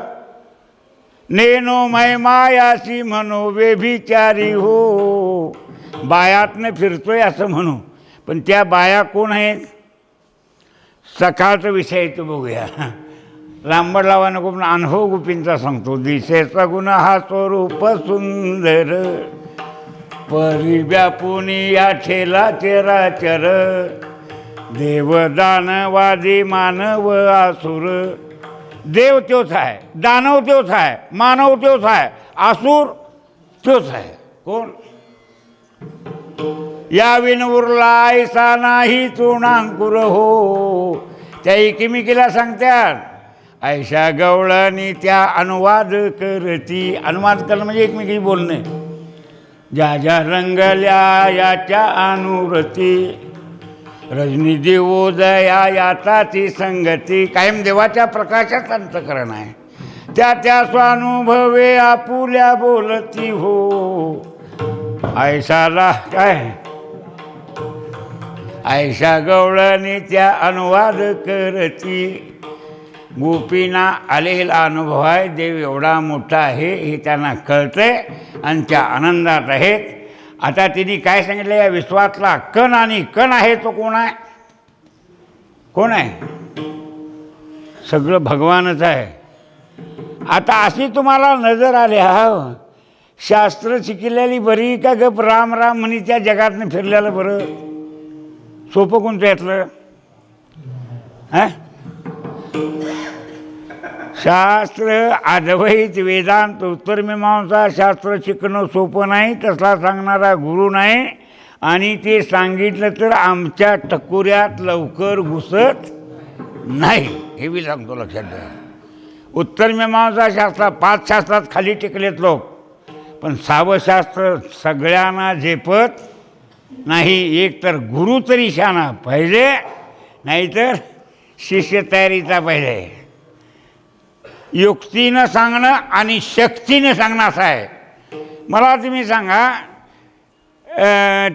नेनो मै मायासी म्हणो व्यभिचारी हो. बायातनं फिरतोय असं म्हणू, पण त्या बाया कोण आहेत? सकाळचा विषय तो बघूया. लांबड लावा नको, पण अनुभव गोपींचा सांगतो. दिसेचा गुण हा स्वरूप सुंदर परी व्यापुनी या ठेला चराचर. देव दानवादी मानव आसुर. देव तोच आहे, दानव तोच आहे, मानव तोच आहे, आसूर तोच आहे. कोण? या विन उरला ऐसा नाही तृणांकुर हो. त्या एकीमेकीला सांगतात. ऐशा गवळणी त्या अनुवाद करती. अनुवाद करणं म्हणजे एकमेकी बोलणे. ज्या ज्या रंगल्या याच्या अनुरती. रजनी देवोदया याचा ती संगती, कायम देवाच्या प्रकाशात अंतकरण आहे. त्या त्या स्वानुभवे आपुल्या बोलती हो. ऐशाला काय ऐशा गवळणी त्या अनुवाद करती. गोपींना आलेला अनुभव आहे. देव एवढा मोठा आहे हे त्यांना कळतंय आणि त्या आनंदात आहेत. आता तिने काय सांगितलं, या विश्वातला कण आणि कण आहे तो कोण आहे? कोण आहे? सगळं भगवानच आहे. आता अशी तुम्हाला नजर आली, हा शास्त्र शिकलेली बरी का गप राम राम म्हणी त्या जगातनं फिरलेलं बरं? सोपं कोणतं यातलं? हां, शास्त्र अद्वैत वेदांत उत्तरमीमांसा शास्त्र शिकणं सोपं नाही. तसला सांगणारा गुरु नाही. आणि ते सांगितलं तर आमच्या टकोऱ्यात लवकर घुसत नाही, हे मी सांगतो, लक्षात घ्या. उत्तरमीमांसा शास्त्र 5 शास्त्रात खाली टिकलेत लोक, पण 6वं शास्त्र सगळ्यांना झेपत नाही. एक तर गुरु तरी शाना पाहिजे, नाहीतर शिष्य तयारीचा पाहिजे. युक्तीनं सांगणं आणि शक्तीनं सांगणं असं आहे. मला तुम्ही सांगा,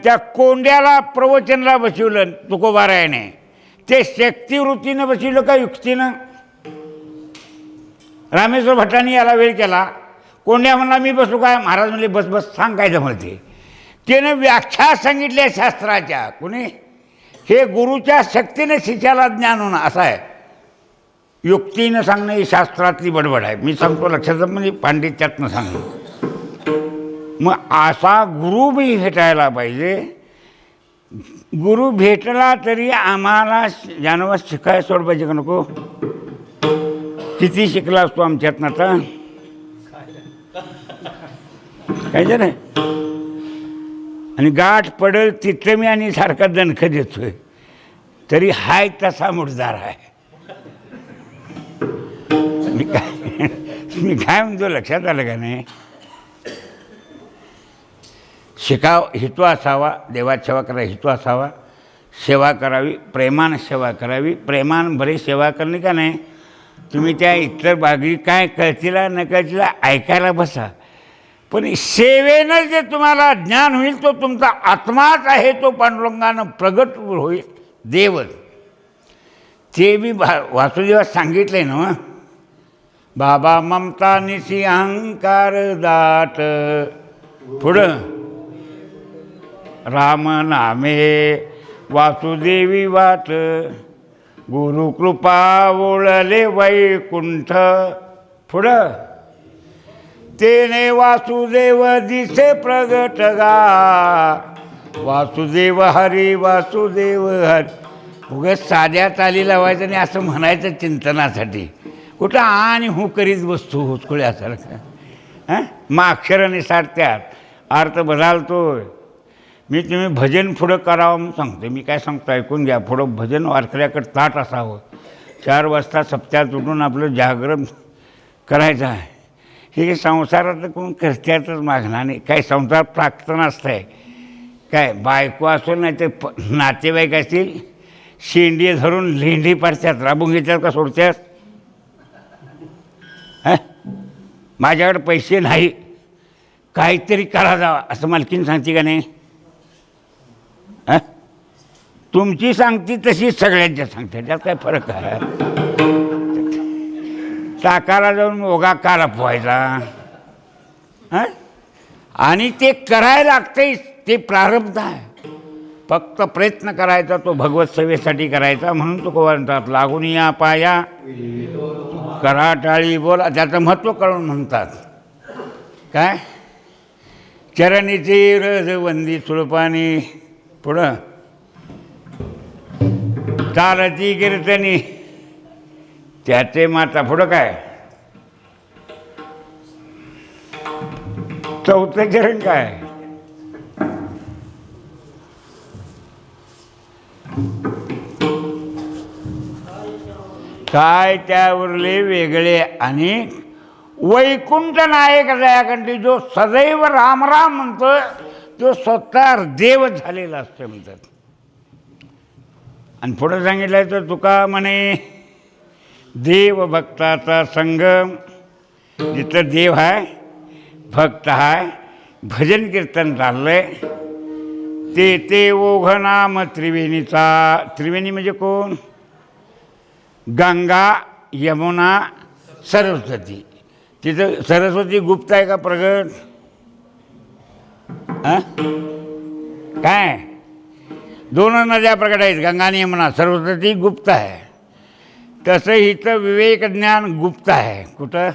त्या कोंड्याला प्रवचनला बसवलं तुकोबारायाने, ते शक्तिवृत्तीनं बसवलं का युक्तीनं? रामेश्वर भट्टांनी याला वेळ केला. कोंड्या म्हणला मी बसू काय? महाराज म्हणले बस बस, सांग काय जमलं ते. त्यानं व्याख्या सांगितल्या शास्त्राच्या. कोणी? हे गुरुच्या शक्तीने शिष्याला ज्ञान होणं असं आहे. युक्तीनं सांगणं ही शास्त्रातली बडबड आहे. मी सांगतो, लक्षात म्हणजे पांडित्यातनं सांगणं. मग असा गुरु बी भेटायला पाहिजे. गुरु भेटला तरी आम्हाला जानवा शिकाय सोड पाहिजे का नको? किती शिकला असतो आमच्यातनं आता? काय नाही. आणि गाठ पडेल तिथं मी आणि सारखा दणख देतोय, तरी हाय तसा मुठदार आहे. मी काय म्हणतो, लक्षात आलं का नाही? शिकाव हेतू असावा, देवाची सेवा करा हेतू असावा. सेवा करावी, प्रेमानं सेवा करावी. प्रेमानं बरी सेवा करणे का नाही. तुम्ही त्या इतर बागी काय कळतीला न कळतीला ऐकायला बसा, पण सेवेनं जे तुम्हाला ज्ञान होईल तो तुमचा आत्माच आहे, तो पांडुरंगानं प्रगट होईल देवच. ते बी वासुदेवात सांगितलंय ना, बाबा ममता निशी अहंकार दाट, पुढं राम नामे वासुदेवी वाट, गुरुकृपा ओळले वैकुंठ, पुढं तेने वासुदेव दिसे प्रगट गा, वासुदेव हरी वासुदेव हरी. उगाच साध्या ताली लावायचं आणि असं म्हणायचं चिंतनासाठी. कुठं आणि हू करीत बसतो हुचकुळ्यासारखं. हां, मग अक्षराने सारत्यात अर्थ बदलतोय. मी तुम्ही भजन पुढं करावं म्हणून सांगतो. मी काय सांगतो ऐकून घ्या. पुढं भजन वारकऱ्याकडं ताट असावं. 4 वाजता सप्त्यात उठून आपलं जागरण करायचं आहे. हे संसारात कोण करत्यातच मागणार नाही. काय संसार प्राक्तन असतं आहे काय? बायको असो नाही तर नातेवाईक असतील, शेंडी धरून लेंडी पाडतात, राबून घेतात का सोडतात? हां, माझ्याकडे पैसे नाही, काहीतरी करा जावा असं मालकीन सांगते का नाही? हां, तुमची सांगती तशी सगळ्यांच्या सांगते, त्यात काय फरक आहे? टाकाला जाऊन ओगा का लपवायचा? हां, आणि ते करायला लागते, ते प्रारब्ध आहे. फक्त प्रयत्न करायचा, तो भगवत सेवेसाठी करायचा. म्हणून तो म्हणतात लागून या पाया करा टाळी बोला. त्याचं महत्त्व कळून म्हणतात काय? चरणीची रजवंदी सुळपानी, पुढं चालती कीर्तनी, त्याचे माता, पुढं काय? 4थं चरण काय? काय त्यावरले वेगळे आणि वैकुंठ नायक दयाकंठी, जो सदैव राम राम म्हणतो तो स्वतः देव झालेला असतो म्हणतात. आणि पुढं सांगितलं तर तुका म्हणे देव भक्ताचा संगम, जिथं देव आहे भक्त आहे भजन कीर्तन चाललंय ते ओघनाम त्रिवेणीचा. त्रिवेणी म्हणजे कोण? गंगा, यमुना, सरस्वती. तिथं सरस्वती गुप्त आहे का प्रगट? काय? दोन नद्या प्रकट आहेत, गंगा आणि यमुना. सरस्वती गुप्त आहे. तसं इथं विवेक ज्ञान गुप्त आहे. कुठं?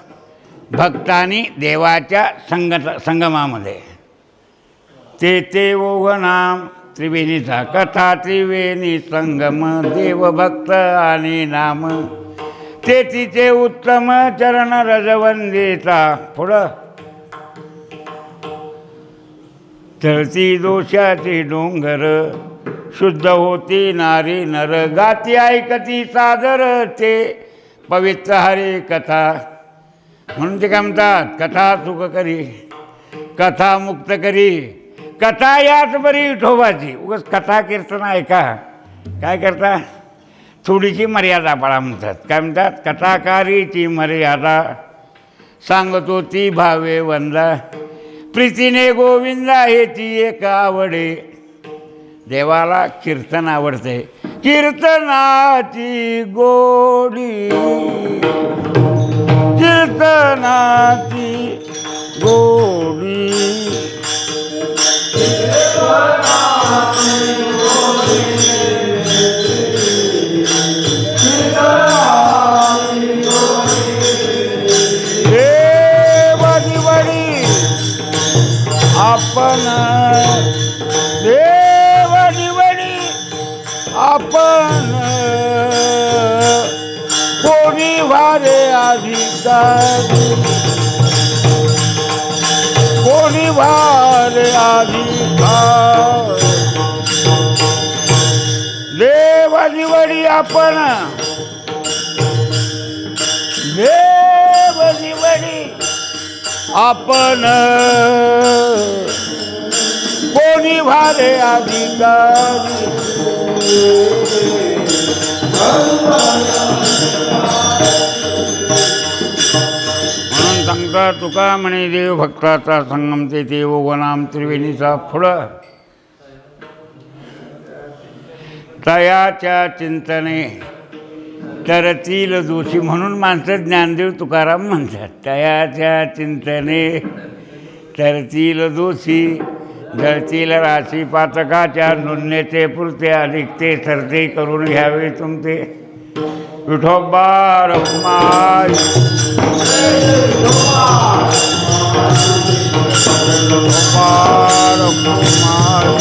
भक्त आणि देवाच्या संगमामध्ये. ते ओघनाम त्रिवेणीचा. कथा त्रिवेणी संगम, देव भक्त आणि नाम, ते तिचे उत्तम चरण रजवंदीचा. पुढं चढती दोषाची डोंगर, शुद्ध होती नारी नर, गाती ऐकती सादर ते पवित्र हरी कथा. म्हणून ते काय म्हणतात? कथा सुख करी, कथा मुक्त करी, कथा याच बरी विठोबाची. उगाच कथा कीर्तन ऐका, काय करता? थोडीशी मर्यादा पाळा म्हणतात. काय म्हणतात? कथाकारीची मर्यादा सांगतो ती भावे वंदा, प्रीतीने गोविंदा हे ती एक आवडे. देवाला कीर्तन आवडते, कीर्तनाची गोडी, कीर्तनाची गोडी. आपण देवनिवडी आपण कोणी वारे अधिकारी, कोणी वारे अधिकारी. देवनिवडी आपण, देवनिवडी आपण कोणी वारे अधिकारी. म्हणून सांगता तुका म्हणे देव भक्ताचा संगम, ते ओघनाम त्रिवेणीचा. पुढं तयाच्या चिंतने तरतील दोषी. म्हणून माणसं ज्ञानदेव तुकाराम म्हणतात, तयाच्या चिंतने तरतील दोषी, जळतील राशी पातकाच्या नुन्नेचे पुरते अधिक ते सरते करून घ्यावे तुमचे. विठोबा रखुमाई, विठोबा रखुमाई.